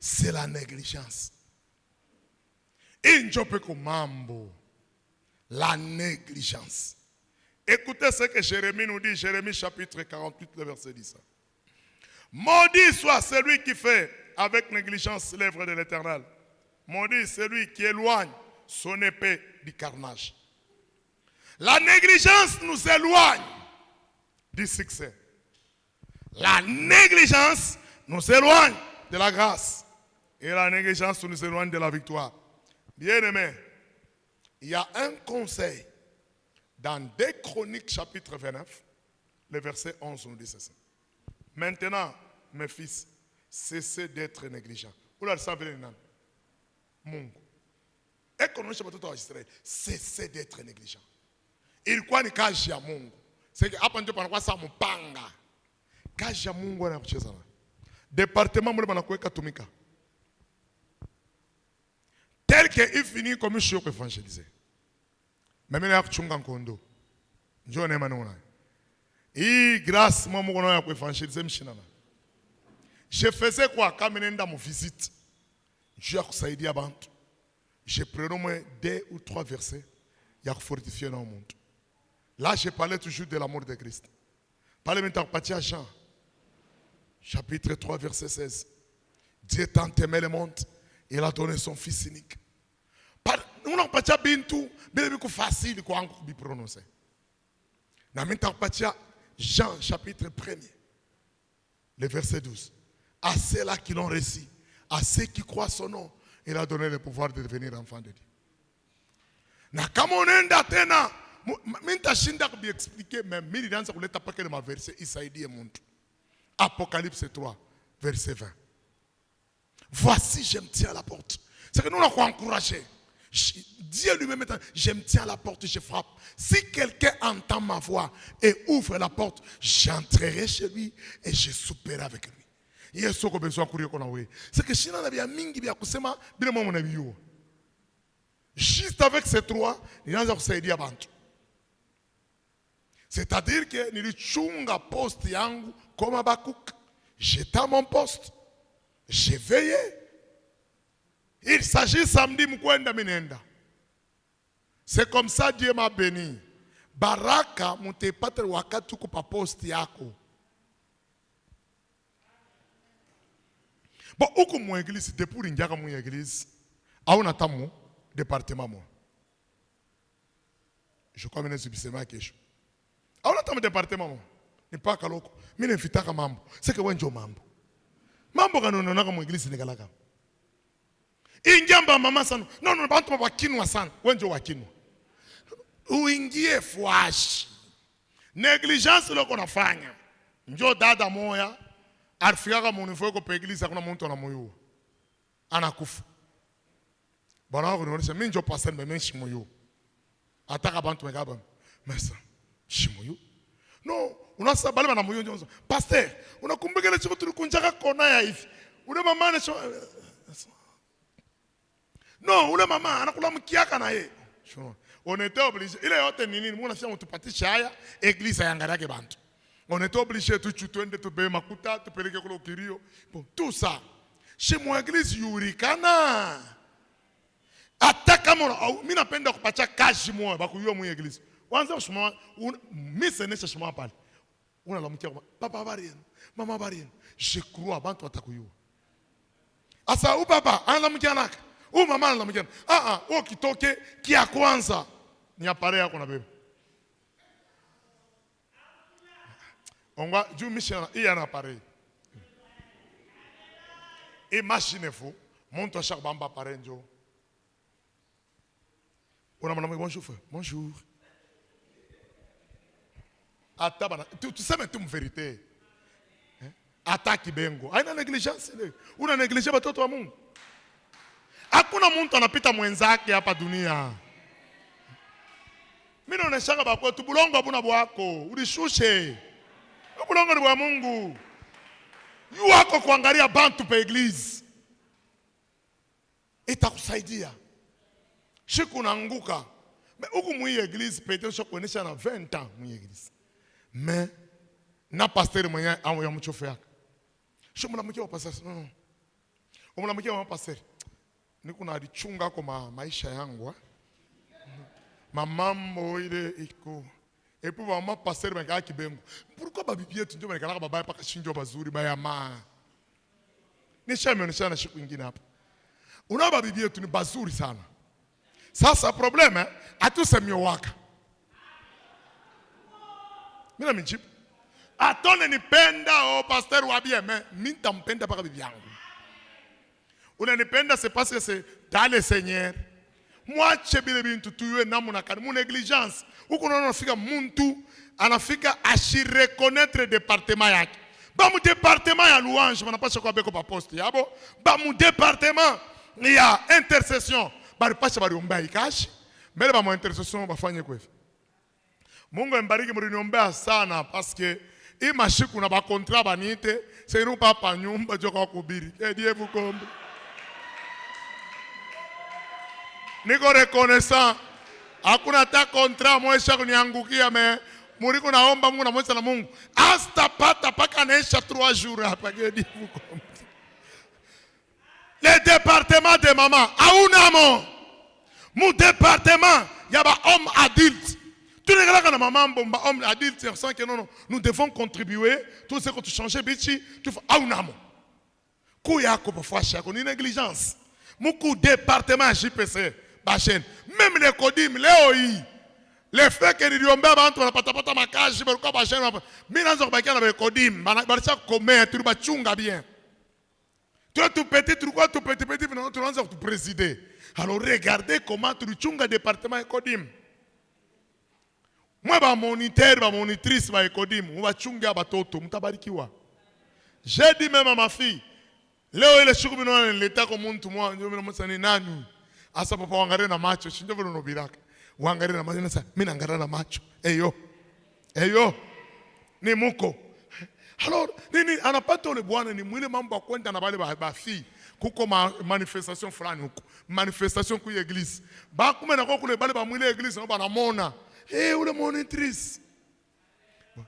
c'est la négligence. Injope mambo. La négligence. Écoutez ce que Jérémie nous dit, Jérémie chapitre 48, le verset 10. Maudit soit celui qui fait avec négligence l'œuvre de l'Éternel. Maudit celui qui éloigne son épée du carnage. La négligence nous éloigne du succès. La négligence nous éloigne de la grâce. Et la négligence nous éloigne de la victoire. Bien-aimés, il y a un conseil dans 2 Chroniques chapitre 29, le verset 11 nous dit ceci. Maintenant, mes fils, cessez d'être négligents. Vous l'avez savez, Mungu. Et qu'on a chapitre Israël, cessez d'être négligents. Il quoi ni kazi ya Mungu. C'est que hapa ndio panakuwa saa mpanga. Kazi ya Mungu anakucheza na. Département mule banakuweka tumika. Tel qu'il finit comme je suis évangélisé. Mais maintenant, je suis en kondo. Je ne sais pas. Et grâce à moi, je suis évangélisé. Je faisais quoi quand je suis dans mon visite? Je suis allé à Bantu. Je prenais au moins 2 ou 3 versets. Il faut fortifier dans le monde. Là, je parlais toujours de l'amour de Christ. Parlez maintenant à Jean, chapitre 3, verset 16. Dieu tant aimé le monde, il a donné son fils unique. Nous n'avons pas bintu, c'est facile de prononcer. Nous n'avons pas Jean, chapitre 1, le verset 12. À ceux-là qui l'ont reçu, à ceux qui croient son nom, il a donné le pouvoir de devenir enfant de Dieu. Na kama unaenda tena, mimi nitashinda kuexpliquer mais mimi nilianza kuleta pake ma verset isaidie mtu. Apocalypse 3, verset 20. Voici, je me tiens à la porte. C'est que nous l'avons encouragé. Dieu lui-même, je me tiens à la porte, je frappe. Si quelqu'un entend ma voix et ouvre la porte, j'entrerai chez lui et je souperai avec lui. C'est que si on a mingi bia kusema bila mwa mnabiyo. Juste avec ces trois, il y a kusaidia bantu. C'est-à-dire que nilichunga poste yangu comme Habakkuk. J'étais à mon poste. J'ai veillé. Il s'agit samedi mkwenda minenda. C'est comme ça Dieu m'a béni. Baraka mutepata wakati kupa poste yako. Bon, uko mon église depuis l'indiaka mon église, a on attend mon département moi. Je crois que c'est ma question. A on attend mon département moi. Ni pas kaloko. Mimi nifitaka mambo. C'est que wenjo mambo. Mambo kanonona kwa mon église nikalaka. Ingiamba mama sana. No, bantu wakinwa sana. Wenjo wakinwa. Uingie fuashi. Negligence loko nafanya. Njo dada moya. Alifika munifo ko peglisa kuna muntu anamuyu. Anakufa. Bwana wangu nionyesha mimi njo pastor mimi shimuyu. Ataka bantu megaba. Mesa. Shimuyu. No, unasa bale bana muyu njo. Pastor, unakumbuka ile chiku tulikunjaka kona ya hivi. Ule mama ne no, ule mama anakula mkiaka na yeye. On était obligé. Il est yote nini muna sema tupatisha haya église yangara yake bantu. On était obligé twende tubebe makuta tupeleke kule kirio. Bon, tout ça. Chez moi église yurikana. Ataka mimi napenda kupacha kashi moyo bakuyo mu église. Wanza ushuma mimi senesha shuma pale. Unalamkia papa barien, mama barien. Je crois bantu watakuyo. Asa u papa analamkia naka. U mama analamkia. Ukitoke kia kwanza ni apare yako na bebe. Onga juu mission iya na apare. Imaginez-vous, monte à chaque bamba apare njo. On a mon bonjour frère. Bonjour. Atabana, tu sais mais tu me vérité. Attaque bengo. Aina négligence ile. Una négligé batoto wa Mungu. Hakuna mtu anapita mwenzake hapa dunia. Mimi naoneshanga bako tu bulongo abuna bwako. Ulishushe. Bulongo ni bwa Mungu. Yu wako kuangalia bantu pa église. Itakusaidia. Shiku unaanguka. Huku mwi église pete sho kuonesha na 20 ans mwi église. Mais na pasteur mwenye amu ya mchofu yake. Sho mnamkia wa pasteur. No. Mnamkia wa pasteur. Niko na alichunga kwa maisha yangu. Mamambo ile iko. Et puis maman pasteur mwenye kibengo. Pourquoi babibi yetu ndio mwenye baba paka shinjo bazuri baya ma. Nishameonyesha na siku nyingine hapa. Una babibi yetu ni bazuri sana. Sasa problème atusemyo waka. Mimi nimejibu. Atone nipenda pasteur wa bien mais mimi nitampenda paka bibi yangu. Unanipenda c'est parce que c'est dans le Seigneur. Moi chebile bintu tuwe namuna kani mu négligence. Uko naona fika muntu anafika reconnaître département yake. Ba mu département ya louange banapasha kwa beko pa poste yabo. Ba mu département ya intercession. Bari pasha bari omba ikashi. Mbele ba mu intercession bafanye kwa hivi. Mungu embariki mliniombea sana parce que hii mashiku na ba contrat banite c'est nous papa nyumba joka kuhubiri. Dieu vous comble. Niko reconnaissant. Hakuna ta contrat mwesha kuniangukia me muriko naomba Mungu na mwesha na Mungu. Hasta pata paka naisha 3 jours hapa Dieu vous comble. Le département de maman aunamo. Mon département yaba homme adulte. Tu ne regardes pas maman bomba homme adulte on sent que non nous devons contribuer tout ce que tu changes bichi tu fais aunamo. Ku yako pofasha yako ni négligence. Muku département JPC Bachen même les codim leo hii le fait que niliombea bantu wanapata makazi balikuwa Bachen mimi naanza kubakia na codim balisha comer tu bachunga bien toi tout petit tunaanza kutupresider alors regardez comment tulichunga département codim moi ba moniteur ba monitrice ba codim mubachunga batoto mtabarikiwa. J'ai dit même à ma fille leo ile shughuli mnaona nileta kwa mtu mmoja ndio mimi namsani nani asa papa wangalie na macho shinjo vile unobiraka wangalie na macho sasa mimi naangalia na macho eyo ni muko alors nini anapata ule bwana ni mwile mambo ya kwenda na wale bafi kuko manifestation fulani huko manifestation ku église ba kumbe na kwa kule bale ba mwile église na banamona ule monitrice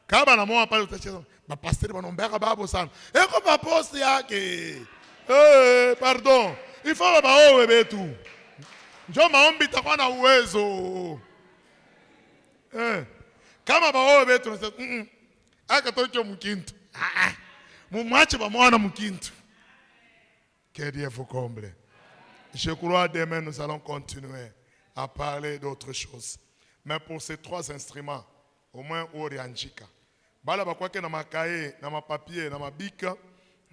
kaba na moa pale utacheza ba pasteur banombeka babo sana eko ba poste yake pardon il faut baowe betu njoo maombi itakuwa na uwezo kama baowe betu nasema akatocho mkintu mumwache ba mwana mkintu. Que Dieu vous comble. Je crois demain nous allons continuer à parler d'autres choses, mais pour ces 3 instruments au moins orianjika bala bakwake na makaye na mapapier na mabika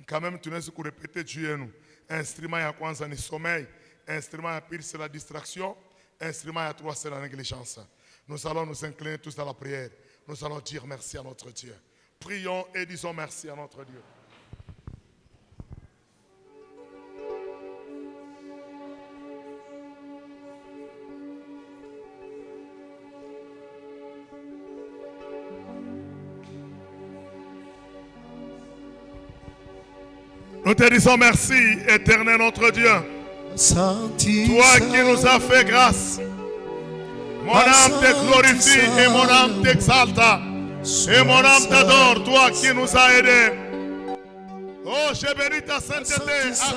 quand même tunaweza kurepete juu yenu. Instrument ya kwanza ni sommeil, Instrument à pire, c'est la distraction. Instrument à trois, c'est la négligence. Nous allons nous incliner tous à la prière. Nous allons dire merci à notre Dieu. Prions et disons merci à notre Dieu. Nous te disons merci, éternel notre Dieu. Toi qui nous as fait grâce. Mon âme te glorifie et mon âme t'exalte. Et mon âme t'adore, toi qui nous as aidés. Oh, je bénis ta sainteté à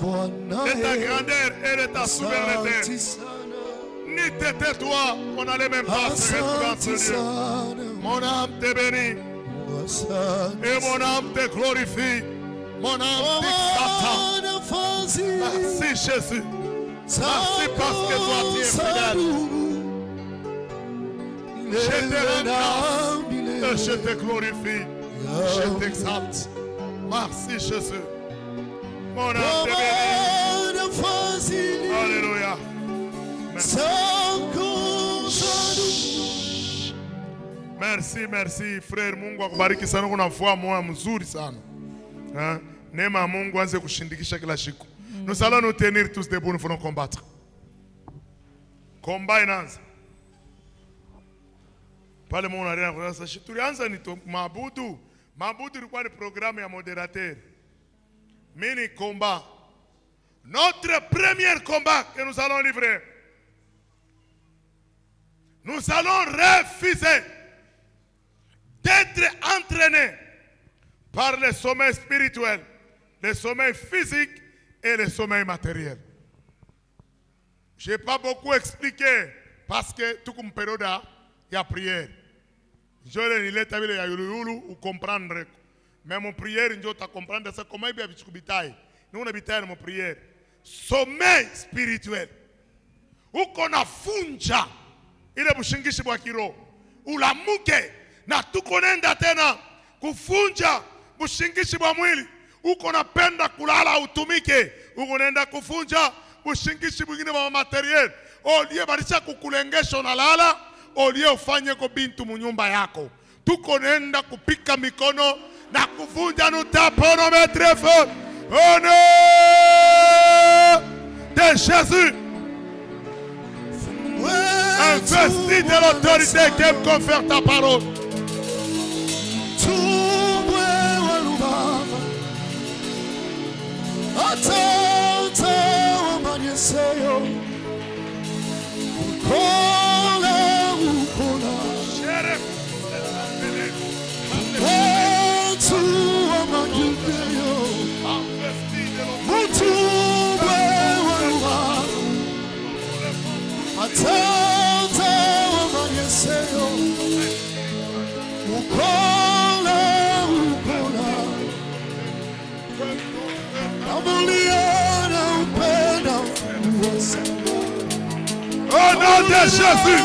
cause de ta grandeur et de ta souveraineté. Ni t'étais toi, on n'allait même pas se retrouver entre Dieu. Mon âme te bénit et mon âme te glorifie. Mon âme t'exalte. Merci Jésus. Merci parce que toi tu es fidèle. Je te rends grâce et je te glorifie. Je t'exalte. Merci Jésus. Mon âme te bénit. Alléluia. Merci, merci frère. Mungu akubariki sana. Kuna mvua moja mzuri sana. Neema ya Mungu anze kushindikisha kila siku. Nous allons nous tenir tous debout, nous allons combattre. Combat inaanza. Pale mwana anarena sasa tulianza ni mabudu. Mabudu ilikuwa ni programme ya modérateur. Mini combat. Notre premier combat que nous allons livrer. Nous allons refuser d'être entraînés par le sommeil spirituel, le sommeil physique et le sommeil matériel. Je n'ai pas beaucoup expliqué parce que tout comme période il y a prière. Je vais lire ta Bible ou comprendre. Mais mon prière, je vais comprendre ça comment il y a des bitailles. Nous on habite mon prière. Sommeil spirituel. Ou qu'on a funja, il est bushingishi bwa kiro. Ulamuke na tukonenda tena kufunja bushingishi bwa mwili. Uko napenda kulala utumike. Uko nenda kufunja bushingishi bwingine bwa materiel. Olie barisha kukulengesha unalala. Olie ufanye ko bintu munyumba yako. Tuko nenda kupika mikono na kufunja nutapono metre fort. Au nom de Jésus. Investis de l'autorité qui me confère ta parole. Au nom de Jésus,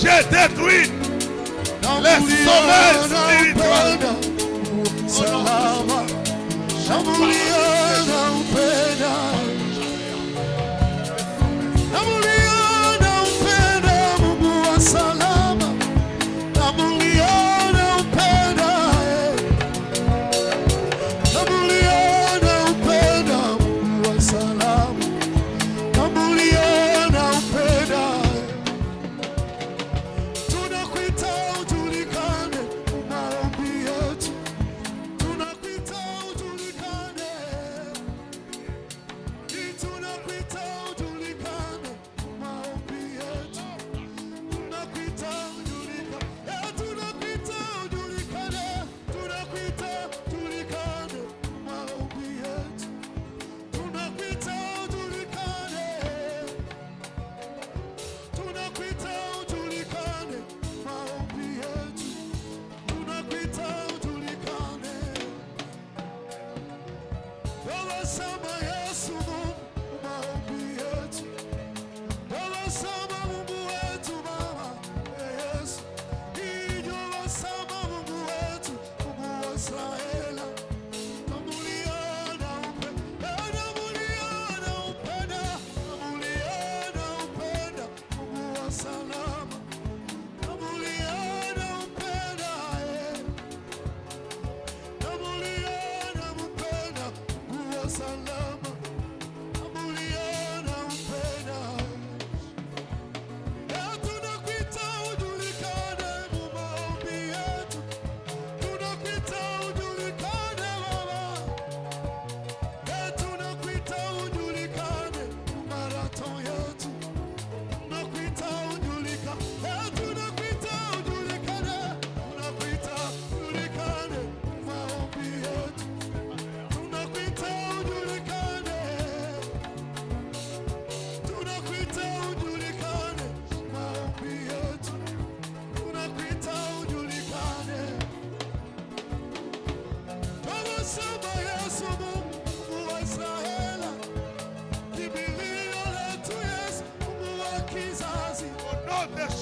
j'ai détruit les sommeils spirituels.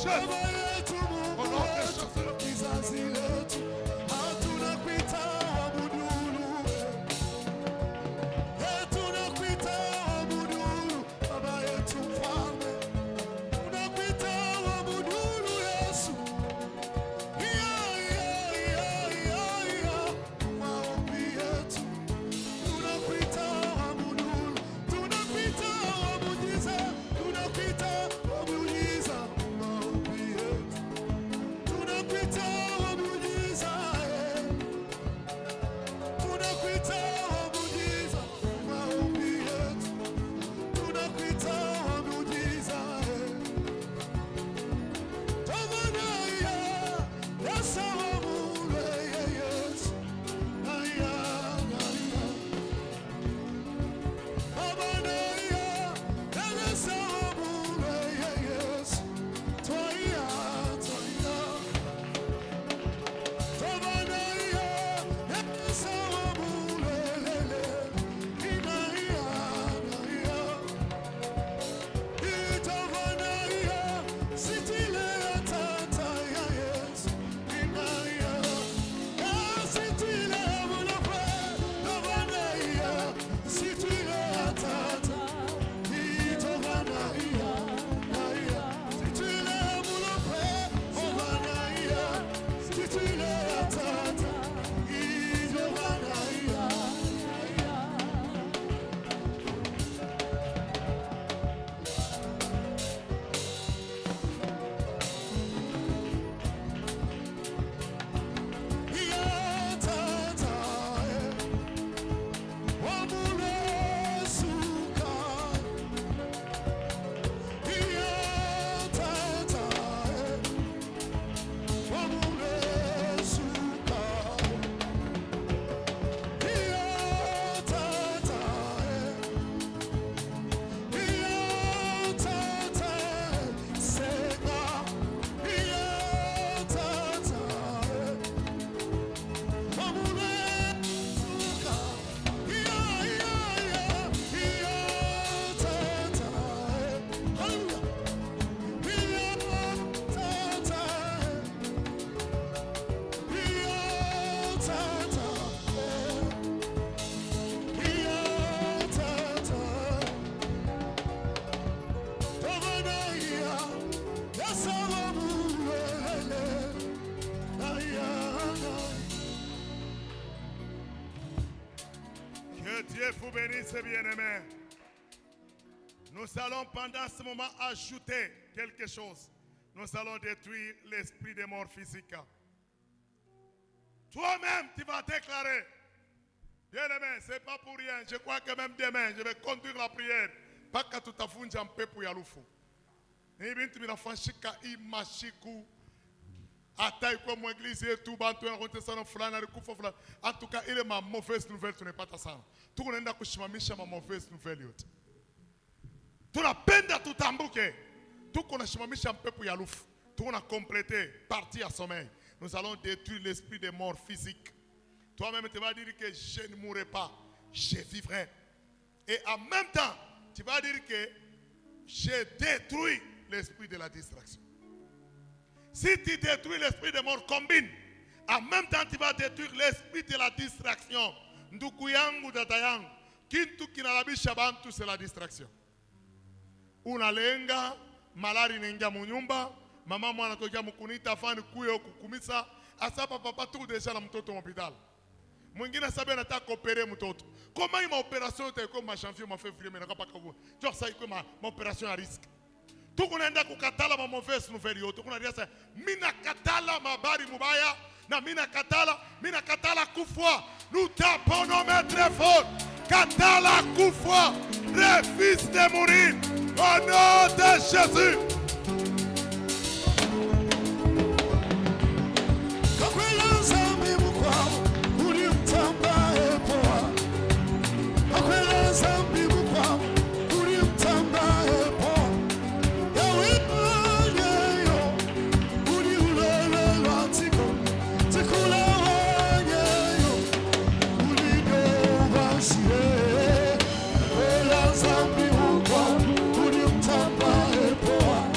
Jésus. Au nom de Jésus. Kizazi letu hatuna kuita wabudulu, tunakuita wabudulu baba yetu mfalme, tunakuita wabudulu Yesu. Maombi yetu tunakuita wabudulu, tunakuita wabudiza, tunakuita wabudiza. Maombi yetu tunakuita wabudiza, tunakuita wabudiza. Maombi yetu tunakuita wabudiza. Tamanaya yasawa mure Yesu naya naya. Tamanaya yasawa mure Yesu toya toya. Tamanaya yasawa mure lele naya naya. Tamanaya sitile tata ya Yesu naya. Sitile mulapa tamanaya sitile tata. Tamanaya naya sitile mulapa tamanaya sitile tata. Tamanaya naya. Que Dieu vous bénisse, bien-aimés. Nous allons pendant ce moment ajouter quelque chose. Nous allons détruire l'esprit des morts physiques. Toi-même, tu vas déclarer. Bien-aimé, ce n'est pas pour rien. Je crois que même demain, je vais conduire la prière. Pas que tout à fait un peu pour Yaloufu. Ni bintu binafanyika imashiku. Hata kwa mwinglizi yetu bantu wanakote sana fulani alikufa fulani. En tout cas, ile ma mauvaise nouvelle tunapata sana. Tunaenda kushimamisha ma mauvaise nouvelle yote. Tunapenda tutambuke. Tunasimamisha mpepo ya lufu. Tuna compléter partie à sommeil. Nous allons détruire l'esprit des morts physiques. Toi-même tu vas dire que je ne mourrai pas, je vivrai. Et en même temps, tu vas dire que j'ai détruit l'esprit de la distraction. Si tu détruis l'esprit des morts, combine. En même temps, tu vas détruire l'esprit de la distraction. Ndugu yangu, dada yangu, kintu kinalabisha bantu c'est la distraction. Unalenga, malari inaingia munyumba, mama mwana tokea mkunita afani kuyo kukumisa, asapa papa tu deja na mtoto hospitali. Mwingine sabe anataka opérer mtoto. Comment ima opération itakuwa ma janvier ma février mais nakapa kabu. Tu sais que ma opération à risque. Tukunaenda kukatala ma mauvaise nouvelle yote. Tukunadia sasa mina katala mabari mubaya na mina katala kufwa. Nous tapons nos mains très fort. Katala kufwa. Refuse de mourir. Au nom de Jésus. Zambi ukwa, uni mtamba epoa.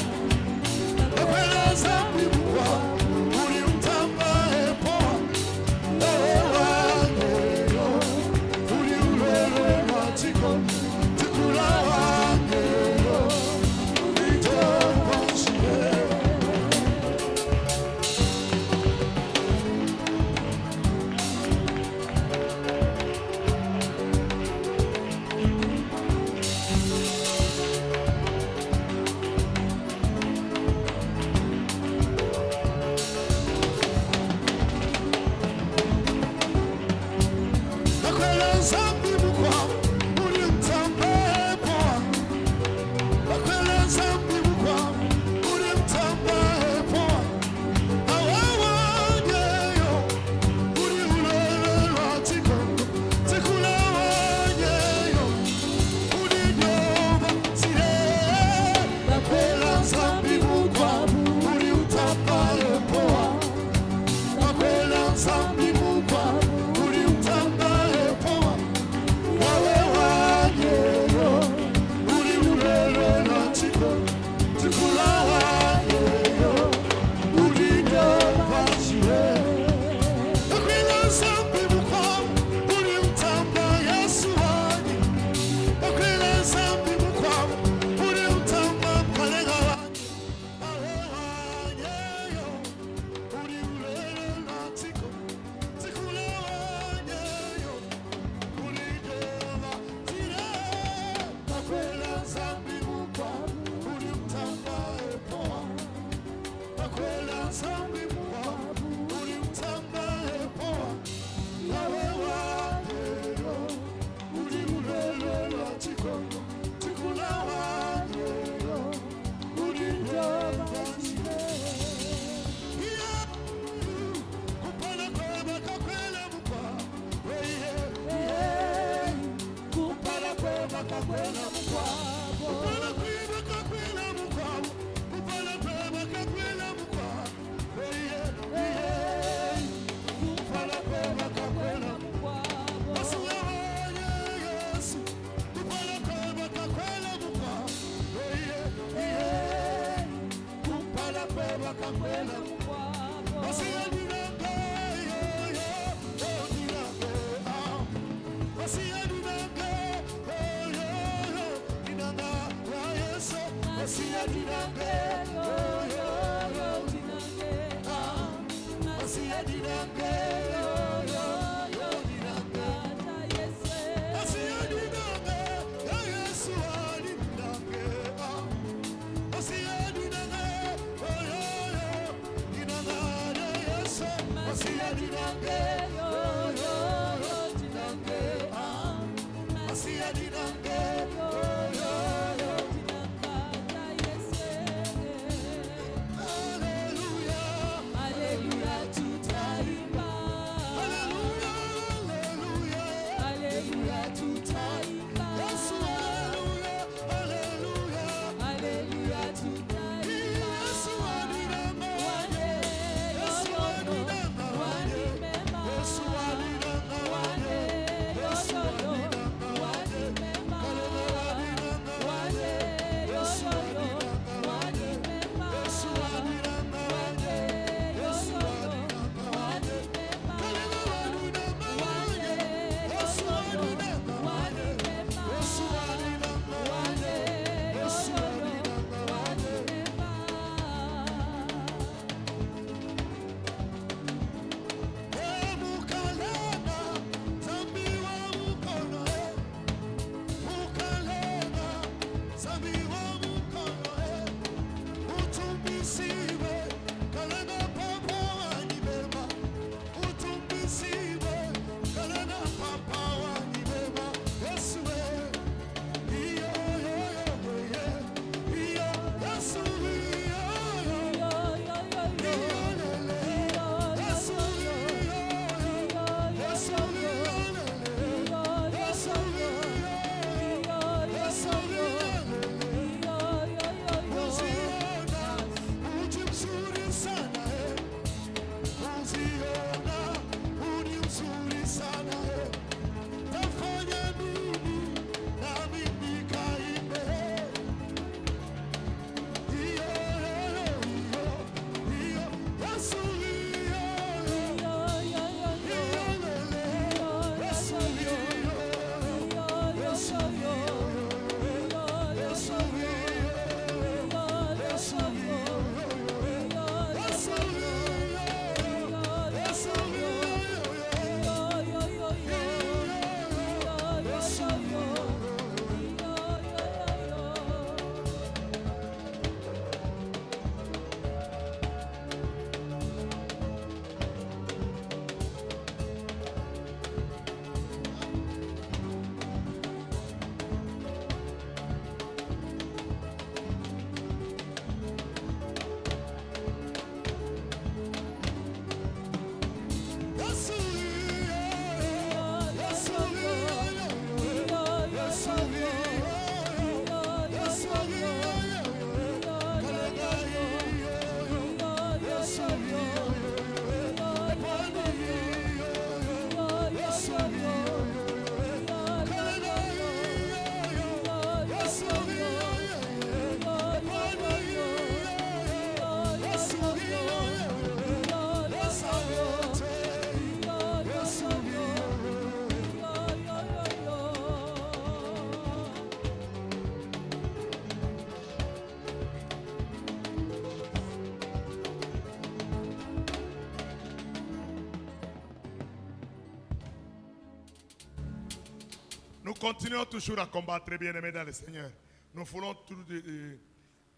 Nous continuons toujours à combattre, bien-aimés dans le Seigneur. Nous voulons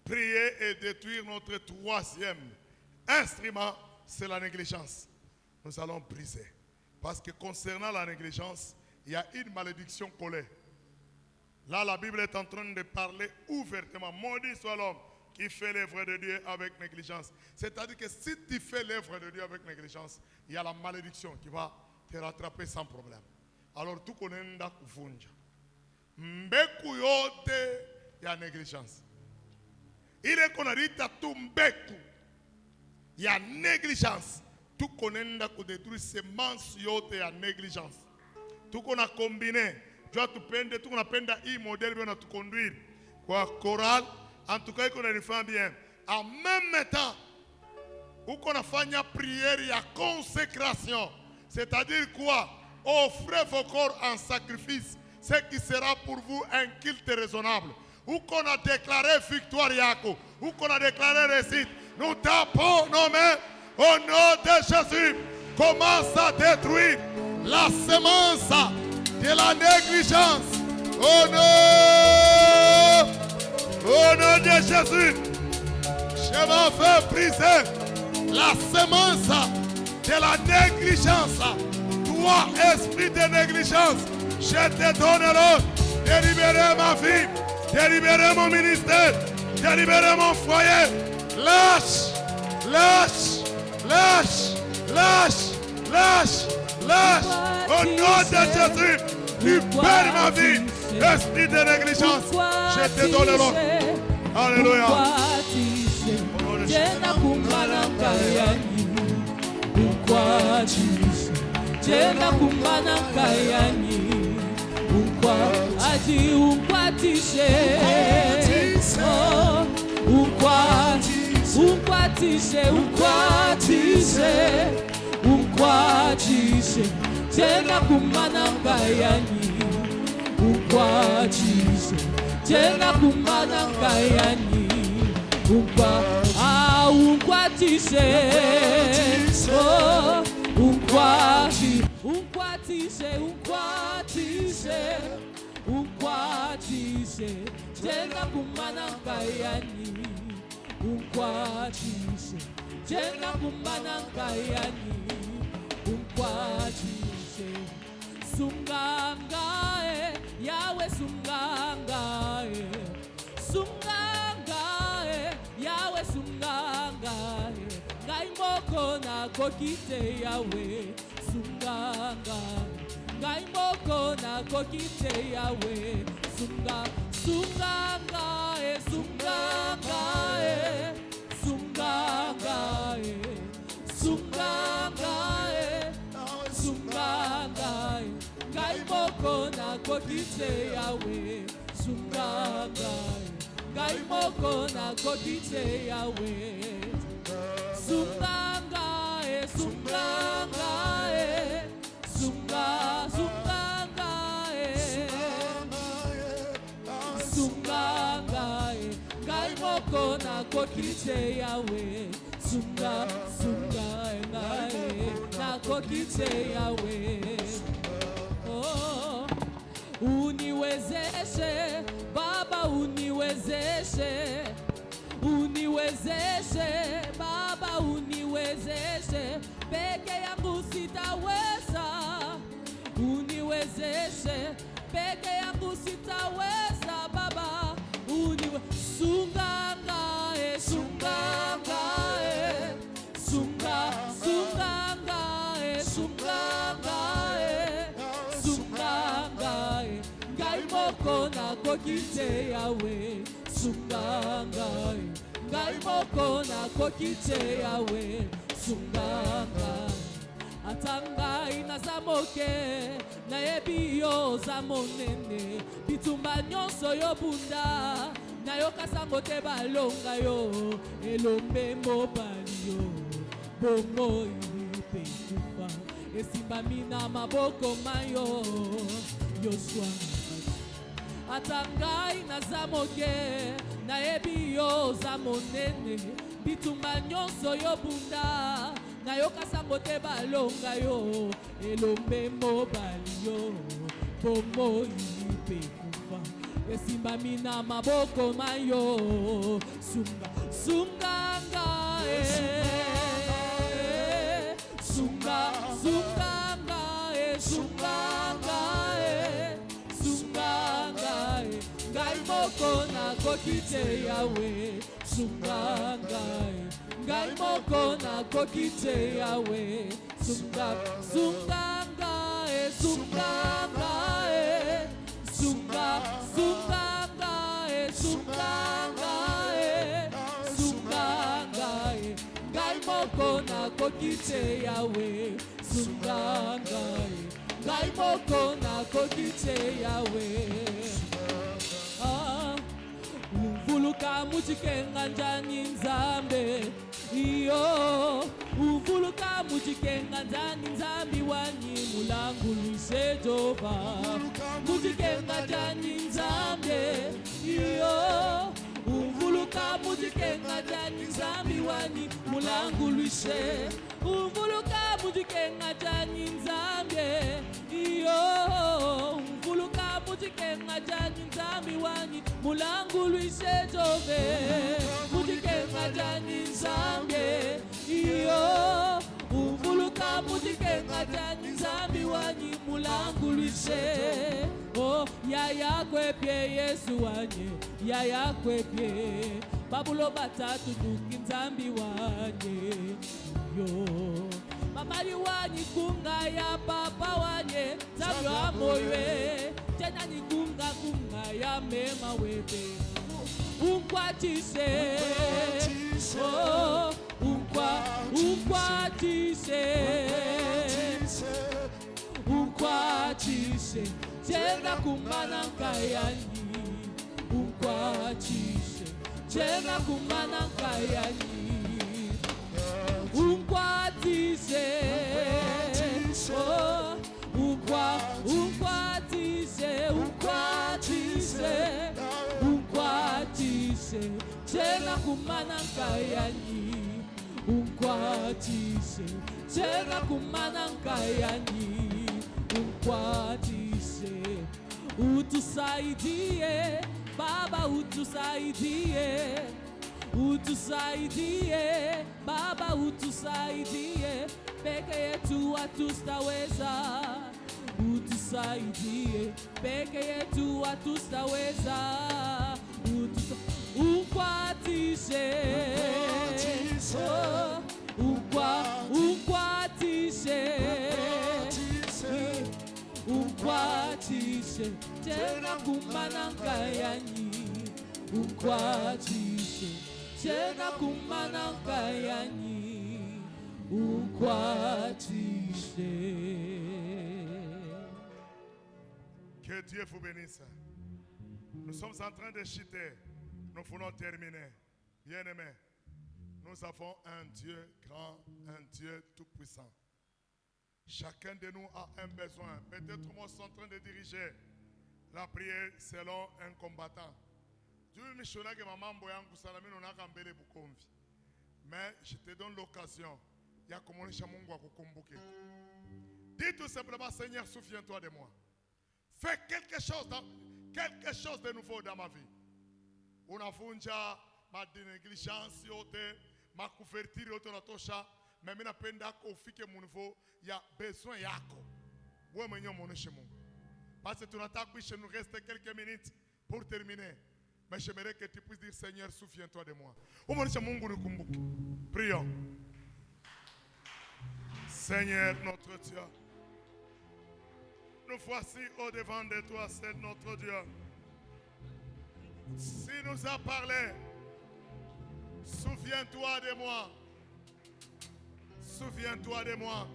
prier et détruire notre troisième instrument, c'est la négligence. Nous allons briser. Parce que concernant la négligence, il y a une malédiction collée. Là, la Bible est en train de parler ouvertement. Maudit soit l'homme qui fait l'œuvre de Dieu avec négligence. C'est-à-dire que si tu fais l'œuvre de Dieu avec négligence, il y a la malédiction qui va te rattraper sans problème. Alors, tout connaît nda kuvunja. Mbeku yote ya négligence. Ile kona rita tu mbeku ya négligence. Tout connaît nda kudétruire semence yote ya négligence. Tout qu'on a combiné. Tu qu'on a penda i modèle bien à te conduire. Quoi, chorale, en tout cas, qu'on a fait bien. En même temps, où qu'on a fait une prière, il y a consécration. C'est-à-dire quoi? Offrez vos corps en sacrifice, ce qui sera pour vous un culte raisonnable. où qu'on a déclaré victoire yako, où qu'on a déclaré réussite, nous tapons nos mains au nom de Jésus. Commence à détruire la semence de la négligence. Au nom de Jésus, je vais faire briser la semence de la négligence. Toi, esprit de négligence, je te donne l'ordre de libérer ma vie, de libérer mon ministère, de libérer mon foyer. Lâche, lâche, lâche, lâche, lâche, lâche. Au nom de Jésus, libère ma vie. Esprit de négligence, je te donne l'ordre. Alléluia. Tena kumbana kayani ukwatise tena kumbana kayani ukwatise ukwatise tena kumbana kayani ukwatise tena kumbana kayani unkwatise oh unkwatise tena kumana kayani unkwatise tena kumana kayani unkwatise sungangae yawe sungangae yawe sungangae ngaimoko na kokite yawe sungangae ngaimoko na kokite yawe sungangae ngaimoko na kokite yawe sungangae ngaimoko na kokite yawe sungangae ngaimoko na kokite yawe sungangae na kokite yawe oh uniwezeshe Baba uniwezeshe Baba uniwezeshe peke yangu sitaweza uniwezeshe peke yangu sitaweza Baba sungangae ngaimoko na kokite yawe sungangae ngaimoko na kokite yawe sungangae atangai na zamoke na yebiyo zamonene bitumba nyonso yobunda na yokasango te balonga yo elombe mobali yo bomoi pe kufa esimbami na maboko mayo Yoshua atangai na zamoke na yebiyo zamonene bitumba nyonso yobunda na yokasango te balonga yo elombe mobali yo bomoi pe kufa esimbami na maboko mayo sungangae ngaimoko na kokite yawe sungangae ngaimoko na kokite yawe sungangae ngaimoko na kokite yawe sungangae ngaimoko na kokite yawe mvuluka muchikenga njani nzambe iyo uvuluka mujikenga ndani nzambi wanyi mulangulise Jehova mujikenga ndani nzambi iyo uvuluka mujikenga ndani nzambi wanyi mulangulise uvuluka mujikenga ndani nzambi iyo uvuluka mujikenga ndani nzambi wanyi mulangulise Jehova mujikenga ndani nzambi iyo uvuluka mujikenga ndani nzambi wanyi mulangulise oh yaya kwepye Yesu wanye yaya kwepye babulo batatu nuki nzambi wanye yo mamari wanyi kunga ya papa wanye nzambi wa moywe tena ni kunga ya mema webe unkwatise oh unkwatise tena kumana nkayani unkwatise tena kumana nkayani unkwatise oh unkwatise tena kumana nkayani unkwatise tena kumana nkayani unkwatise utusaidie Baba utusaidie Baba utusaidie peke yetu hatutaweza utusaidie peke yetu hatutaweza unkwatise oh unkwatise tena kumana nkayani unkwatise tena kumana nkayani unkwatise. Que Dieu vous bénisse. Nous sommes en train de chuter. Nous voulons terminer. Bien-aimés, nous avons un Dieu grand, un Dieu tout-puissant. Chacun de nous a un besoin. Peut-être nous sommes en train de diriger la prière selon un combattant. Mais je te donne l'occasion. Dis tout simplement, Seigneur, souviens-toi de moi. Fais quelque chose de nouveau dans ma vie. Unavunja ma négligence yote, ma couverture yote natosha, mais mimi napenda ufike mu niveau ya besoin yako. Wewe mwenyewe muoneshe Mungu. Parce que tunataka kuishi, nous reste quelques minutes pour terminer. Mais j'aimerais que tu puisses dire, Seigneur, souviens-toi de moi. Umuoneshe Mungu nikumbuke. Prions. Seigneur notre Dieu, nous voici au devant de toi, c'est notre Dieu. Si nous a parlé, souviens-toi de moi. Souviens-toi de moi.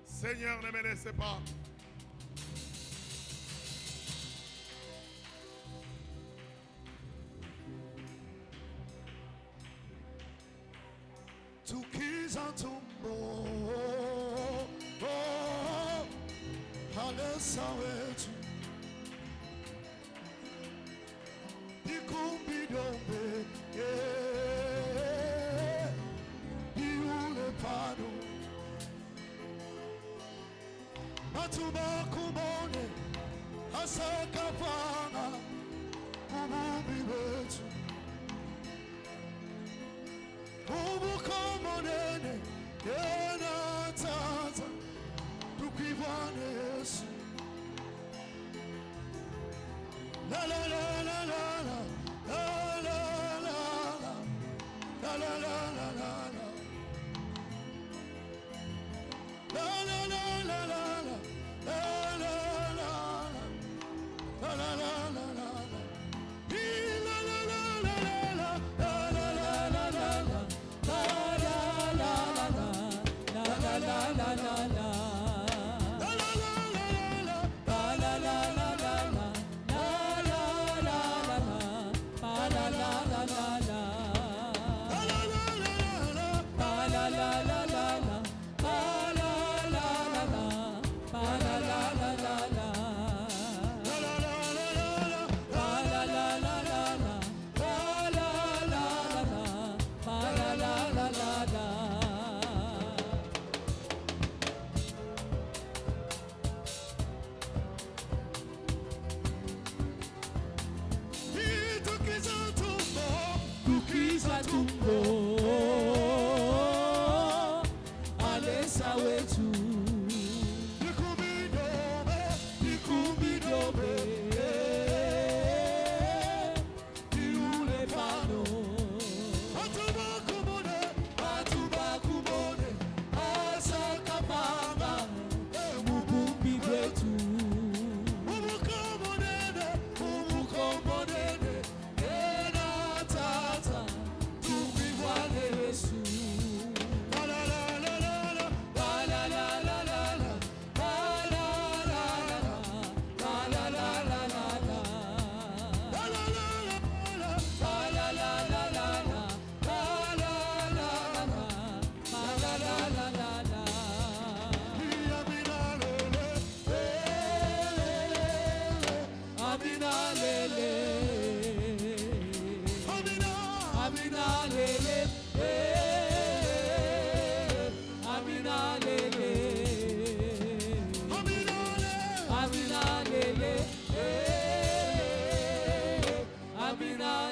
Seigneur, ne me laissez pas. Tukiza tumbo halesa wetu ikumbi dombe iule pano matuba kumone asaka pana umumbi wetu ubukomonene yena tata tukivane Yesu la la la la la la la la la la la la la la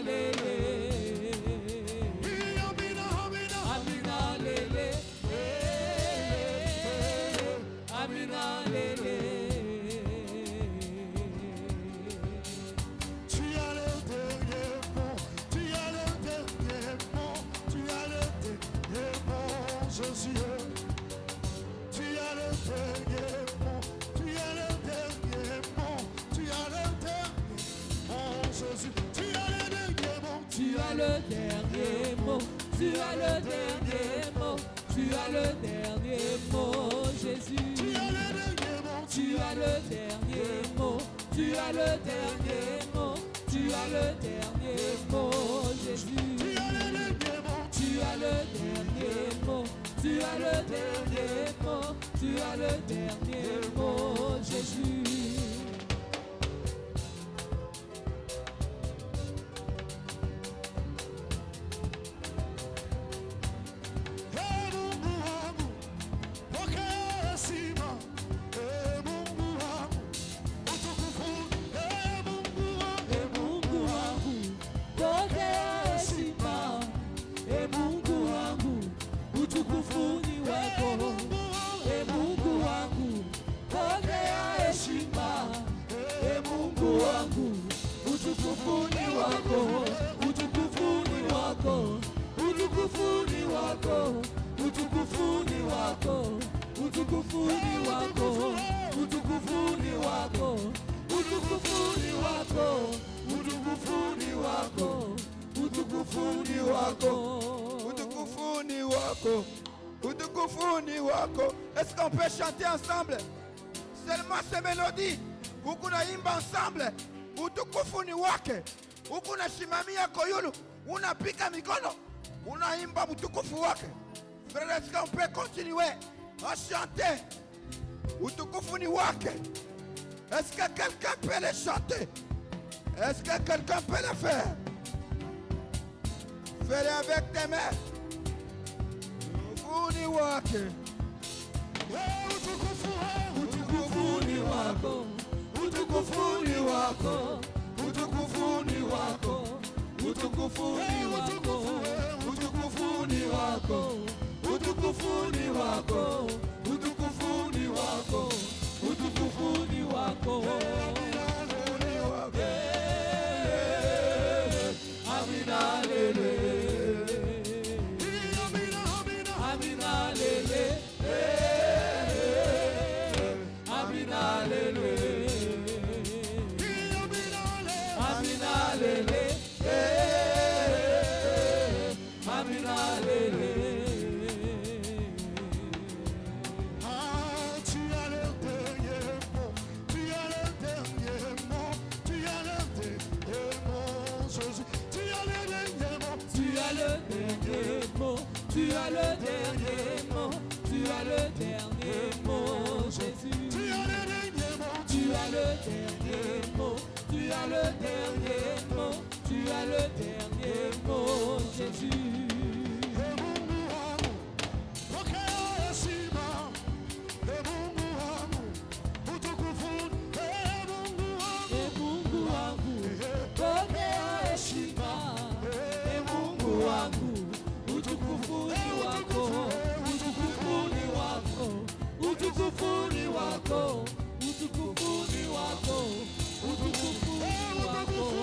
lele. Amina, amina. Amina lele. Amina lele. Tu as le dernier mot, tu as le dernier mot, tu as le dernier mot, Jésus. Tu as le dernier mot, tu as le dernier mot, tu as le dernier mot, Jésus. Tu as le dernier mot, Tu as le dernier mot, tu as le dernier mot, tu as le dernier mot, Jésus. tu as le dernier mot, Tu as le dernier mot, tu as le dernier mot, tu as le dernier mot, Jésus. tu as le dernier mot, Tu as le dernier mot, tu as le dernier mot, tu as le dernier mot, Jésus. Mungu wangu, pokea heshima. Mungu wangu, utukufu. Mungu wangu, Mungu wangu, pokea heshima. Mungu wangu, utukufu ni wako. Mungu wangu, pokea heshima. Mungu wangu, utukufu ni wako. Utukufu ni wako. Utukufu ni wako. Utukufu ni wako. Utukufu ni wako. Utukufu ni wako. Utukufu ni wako. Utukufu ni wako. Utukufu ni wako. Utukufu ni wako. Utukufu ni wako. Est-ce qu'on peut chanter ensemble? Seulement ces mélodies. Huku naimba ensemble. Utukufu ni wake. Huku nashimamia koyulu. Unapika mikono. Unaimba utukufu wake. Frère, est-ce qu'on peut continuer à chanter? Utukufu ni wake. Est-ce que quelqu'un peut le chanter? Est-ce que quelqu'un peut le faire? Fais-le avec tes mains. Utukufu ni wake. utukufu. Utukufu ni wako. Utukufu ni wako. Utukufu ni wako. Utukufu ni wako. Utukufu ni wako. Utukufu ni wako. Utukufu ni wako. Utukufu ni wako. Amina lele. Amina, amina. Amina lele. Amina lele. Amina lele. Amina lele. Ah, tu as le dernier mot, tu as le dernier mot, tu as le dernier mot, Jésus. Tu as le dernier mot, Tu as le dernier mot, tu as le dernier mot, tu as le dernier mot, Jésus. tu as le dernier mot, Tu as le dernier mot, tu as le dernier mot, tu as le dernier mot, Jésus. Mungu wangu, pokea heshima. Mungu wangu, utukufu. Mungu wangu, Mungu wangu, pokea heshima. Mungu wangu, utukufu ni wako. Utukufu ni wako. Utukufu ni wako. Utukufu ni wako. Utukufu ni wako.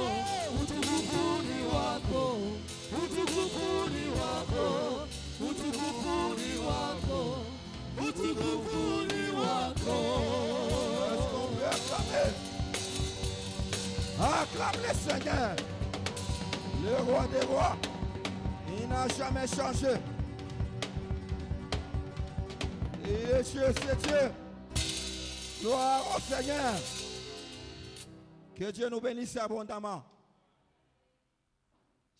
Utukufu ni wako. Utukufu ni wako. Utukufu ni wako. Utukufu ni wako. Est-ce qu'on peut acclamer? Acclame le Seigneur. Le roi des rois. Il n'a jamais changé. Il est Dieu, c'est Dieu. Gloire au Seigneur. Que Dieu nous bénisse abondamment.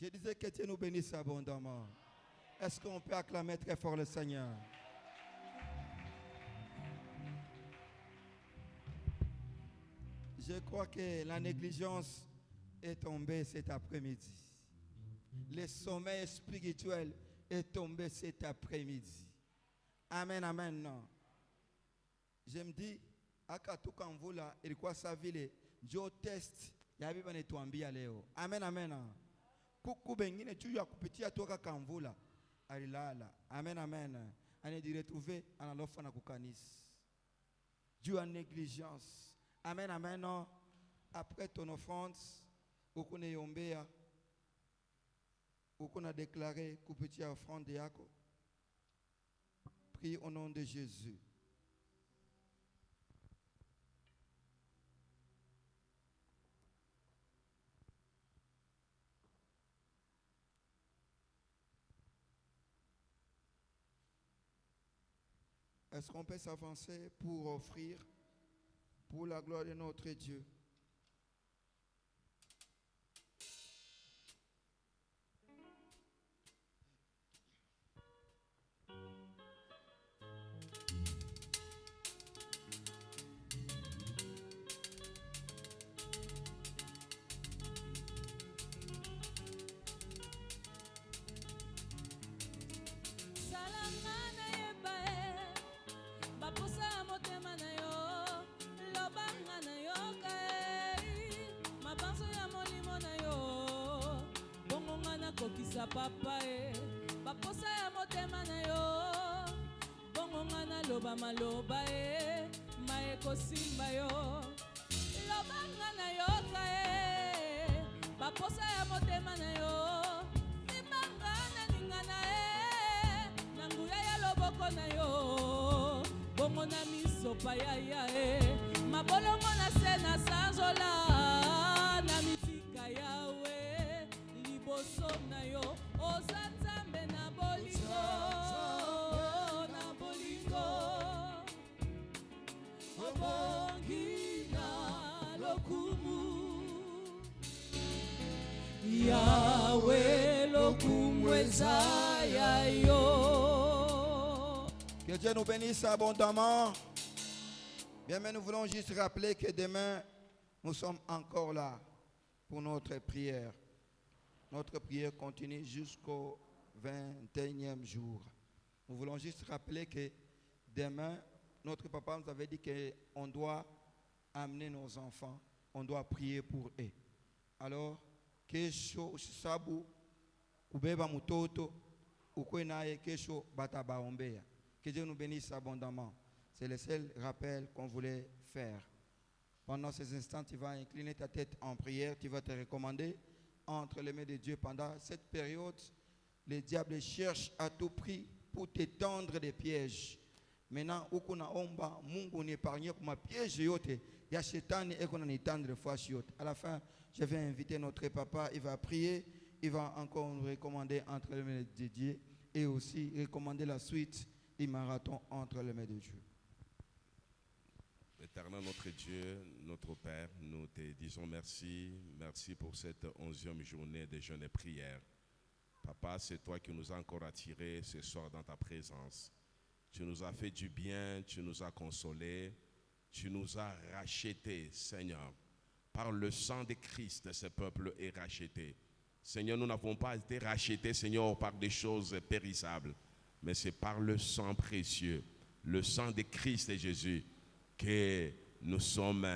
Je disais que Dieu nous bénisse abondamment. Est-ce qu'on peut acclamer très fort le Seigneur? Je crois que la négligence est tombée cet après-midi. Le sommeil spirituel est tombé cet après-midi. Amen, amen. Non. Je me dis, akatuka mvula ilikuwa savile, jo test ya biba netuambia leo. Amen, amen. kuku bengine juu ya kupitia toka kamvula alilala. Amen, amen. Anajiretrouver analofa na kukanisa juu ya négligence. Amen, amen. Après ton offrande ukuneyombea ukuna déclaré kupitia offrande yako. Prie au nom de Jésus. Est-ce qu'on peut s'avancer pour offrir pour la gloire de notre Dieu? kokisa papa baposa ya motema na yo bongo ngana loba maloba mae kosimba yo loba ngana yoka baposa ya motema na yo simanga na ningana na nguya ya loboko na yo bongo na misopa ya mabolongo na sena sanzola na mitika yawe na yo ozanzambe na bolingo obongi na lokumu yawe lokumu eza ya yo. Que Dieu nous bénisse abondamment. Bien, mais nous voulons juste rappeler que demain nous sommes encore là pour notre prière. Notre prière continue jusqu'au 21e jour. Nous voulons juste rappeler que demain, notre papa nous avait dit qu'on doit amener nos enfants, on doit prier pour eux. Alors, kesho sabu kubeba mutoto ukwenaye kesho batabaombea. Que Dieu nous bénisse abondamment. C'est le seul rappel qu'on voulait faire. Pendant ces instants, tu vas incliner ta tête en prière, tu vas te recommander entre les mains de Dieu. Pendant cette période, le diable cherche à tout prix pour te tendre des pièges. Maintenant, ukuna omba Mungu n'épargne pour ma piège yote ya shetani et qu'on en étendre fois yote. À la fin, je vais inviter notre papa, il va prier, il va encore nous recommander entre les mains de Dieu et aussi recommander la suite du marathon entre les mains de Dieu. Éternel notre Dieu, notre Père, nous te disons merci. Merci pour cette 11e journée de jeûne et prière. Papa, c'est toi qui nous as encore attirés ce soir dans ta présence. Tu nous as fait du bien, tu nous as consolés, tu nous as rachetés, Seigneur. Par le sang de Christ, ce peuple est racheté. Seigneur, nous n'avons pas été rachetés, Seigneur, par des choses périssables, mais c'est par le sang précieux, le sang de Christ et Jésus, que nous sommes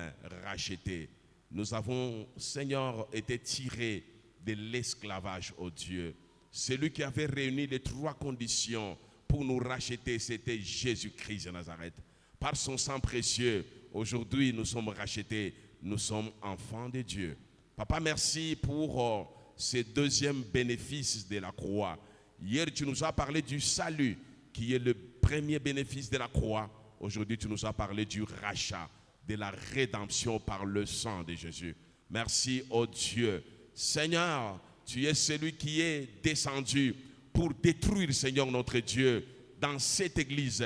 rachetés. Nous avons, Seigneur, été tirés de l'esclavage, ô Dieu. Celui qui avait réuni les 3 conditions pour nous racheter, c'était Jésus-Christ de Nazareth. Par son sang précieux, aujourd'hui, nous sommes rachetés. Nous sommes enfants de Dieu. Papa, merci pour ce 2e bénéfice de la croix. Hier, tu nous as parlé du salut, qui est le premier bénéfice de la croix. Aujourd'hui, tu nous as parlé du rachat, de la rédemption par le sang de Jésus. Merci, ô Dieu. Seigneur, tu es celui qui est descendu pour détruire, Seigneur notre Dieu, dans cette église,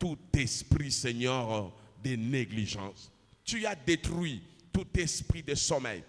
tout esprit, Seigneur, de négligence. Tu as détruit tout esprit de sommeil.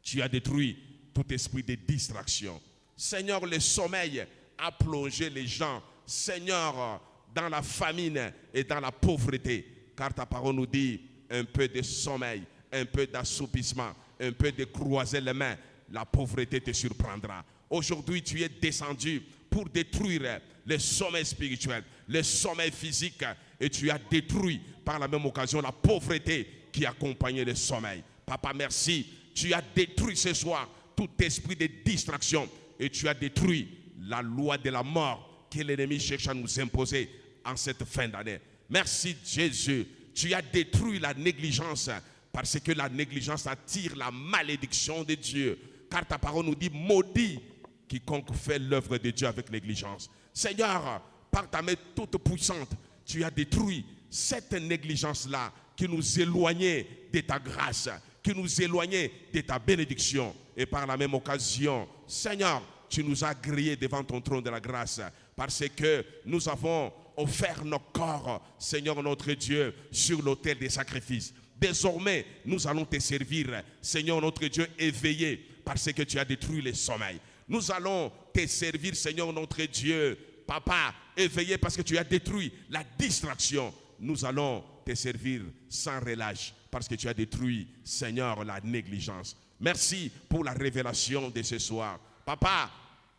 Tu as détruit tout esprit de distraction. Seigneur, le sommeil a plongé les gens, Seigneur, dans la famine et dans la pauvreté. Car ta parole nous dit, un peu de sommeil, un peu d'assoupissement, un peu de croiser les mains, la pauvreté te surprendra. Aujourd'hui, tu es descendu pour détruire le sommeil spirituel, le sommeil physique, et tu as détruit par la même occasion la pauvreté qui accompagnait le sommeil. Papa, merci. Tu as détruit ce soir tout esprit de distraction et tu as détruit la loi de la mort que l'ennemi cherche à nous imposer en cette fin d'année. Merci Jésus, tu as détruit la négligence parce que la négligence attire la malédiction de Dieu. Car ta parole nous dit maudit quiconque fait l'œuvre de Dieu avec négligence. Seigneur, par ta main toute puissante, tu as détruit cette négligence-là qui nous éloignait de ta grâce, qui nous éloignait de ta bénédiction. Et par la même occasion, Seigneur, tu nous as grillés devant ton trône de la grâce parce que nous avons offert nos corps, Seigneur notre Dieu, sur l'autel des sacrifices. Désormais, nous allons te servir, Seigneur notre Dieu, éveillé parce que tu as détruit le sommeil. Nous allons te servir, Seigneur notre Dieu, Papa, éveillé parce que tu as détruit la distraction. Nous allons te servir sans relâche parce que tu as détruit, Seigneur, la négligence. Merci pour la révélation de ce soir. Papa,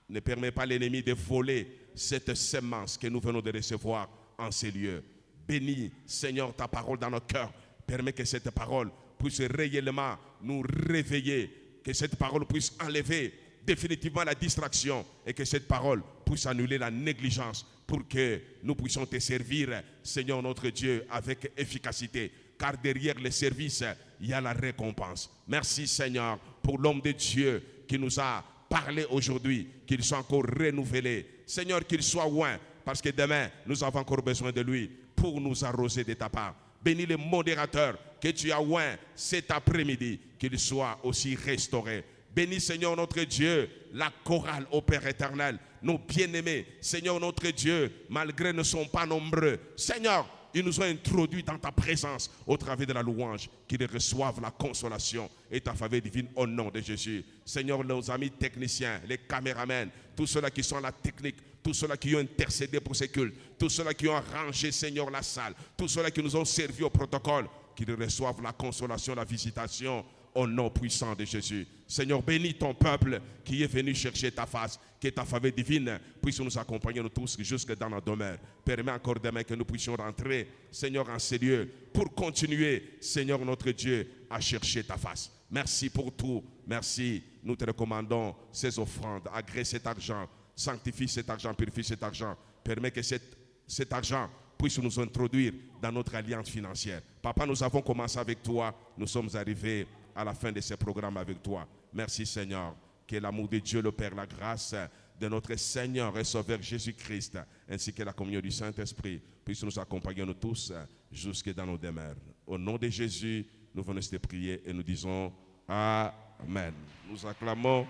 ne permets pas l'ennemi de voler cette semence que nous venons de recevoir en ces lieux. Bénis, Seigneur, ta parole dans nos cœurs. Permets que cette parole puisse réellement nous réveiller, que cette parole puisse enlever définitivement la distraction et que cette parole puisse annuler la négligence pour que nous puissions te servir, Seigneur notre Dieu, avec efficacité. Car derrière le service, il y a la récompense. Merci Seigneur pour l'homme de Dieu qui nous a parlé aujourd'hui, qu'il soit encore renouvelé. Seigneur, qu'il soit loin, parce que demain, nous avons encore besoin de lui pour nous arroser de ta part. Bénis le modérateur que tu as loin cet après-midi, qu'il soit aussi restauré. Bénis Seigneur notre Dieu, la chorale au Père éternel, nos bien-aimés. Seigneur notre Dieu, malgré ne sont pas nombreux. Seigneur, ils nous ont introduits dans ta présence au travers de la louange, qu'ils reçoivent la consolation et ta faveur divine au nom de Jésus. Seigneur, nos amis techniciens, les caméramans, tous ceux-là qui sont à la technique, tous ceux-là qui ont intercédé pour ces cultes, tous ceux-là qui ont rangé, Seigneur, la salle, tous ceux-là qui nous ont servi au protocole, qu'ils reçoivent la consolation, la visitation au nom puissant de Jésus. Seigneur, bénis ton peuple qui est venu chercher ta face, que ta faveur divine puisse nous accompagner nous tous jusque dans la demeure. Permets encore demain que nous puissions rentrer, Seigneur, en ces lieux pour continuer, Seigneur notre Dieu, à chercher ta face. Merci pour tout. Merci. Nous te recommandons ces offrandes. Agrée cet argent. Sanctifie cet argent. Purifie cet argent. Permets que cet argent puisse nous introduire dans notre alliance financière. Papa, nous avons commencé avec toi. Nous sommes arrivés à la fin de ce programme avec toi. Merci Seigneur. Que l'amour de Dieu le Père, la grâce de notre Seigneur et Sauveur Jésus-Christ, ainsi que la communion du Saint-Esprit, puisse nous accompagner nous tous jusque dans nos demeures. Au nom de Jésus, nous venons te prier et nous disons Amen. Nous acclamons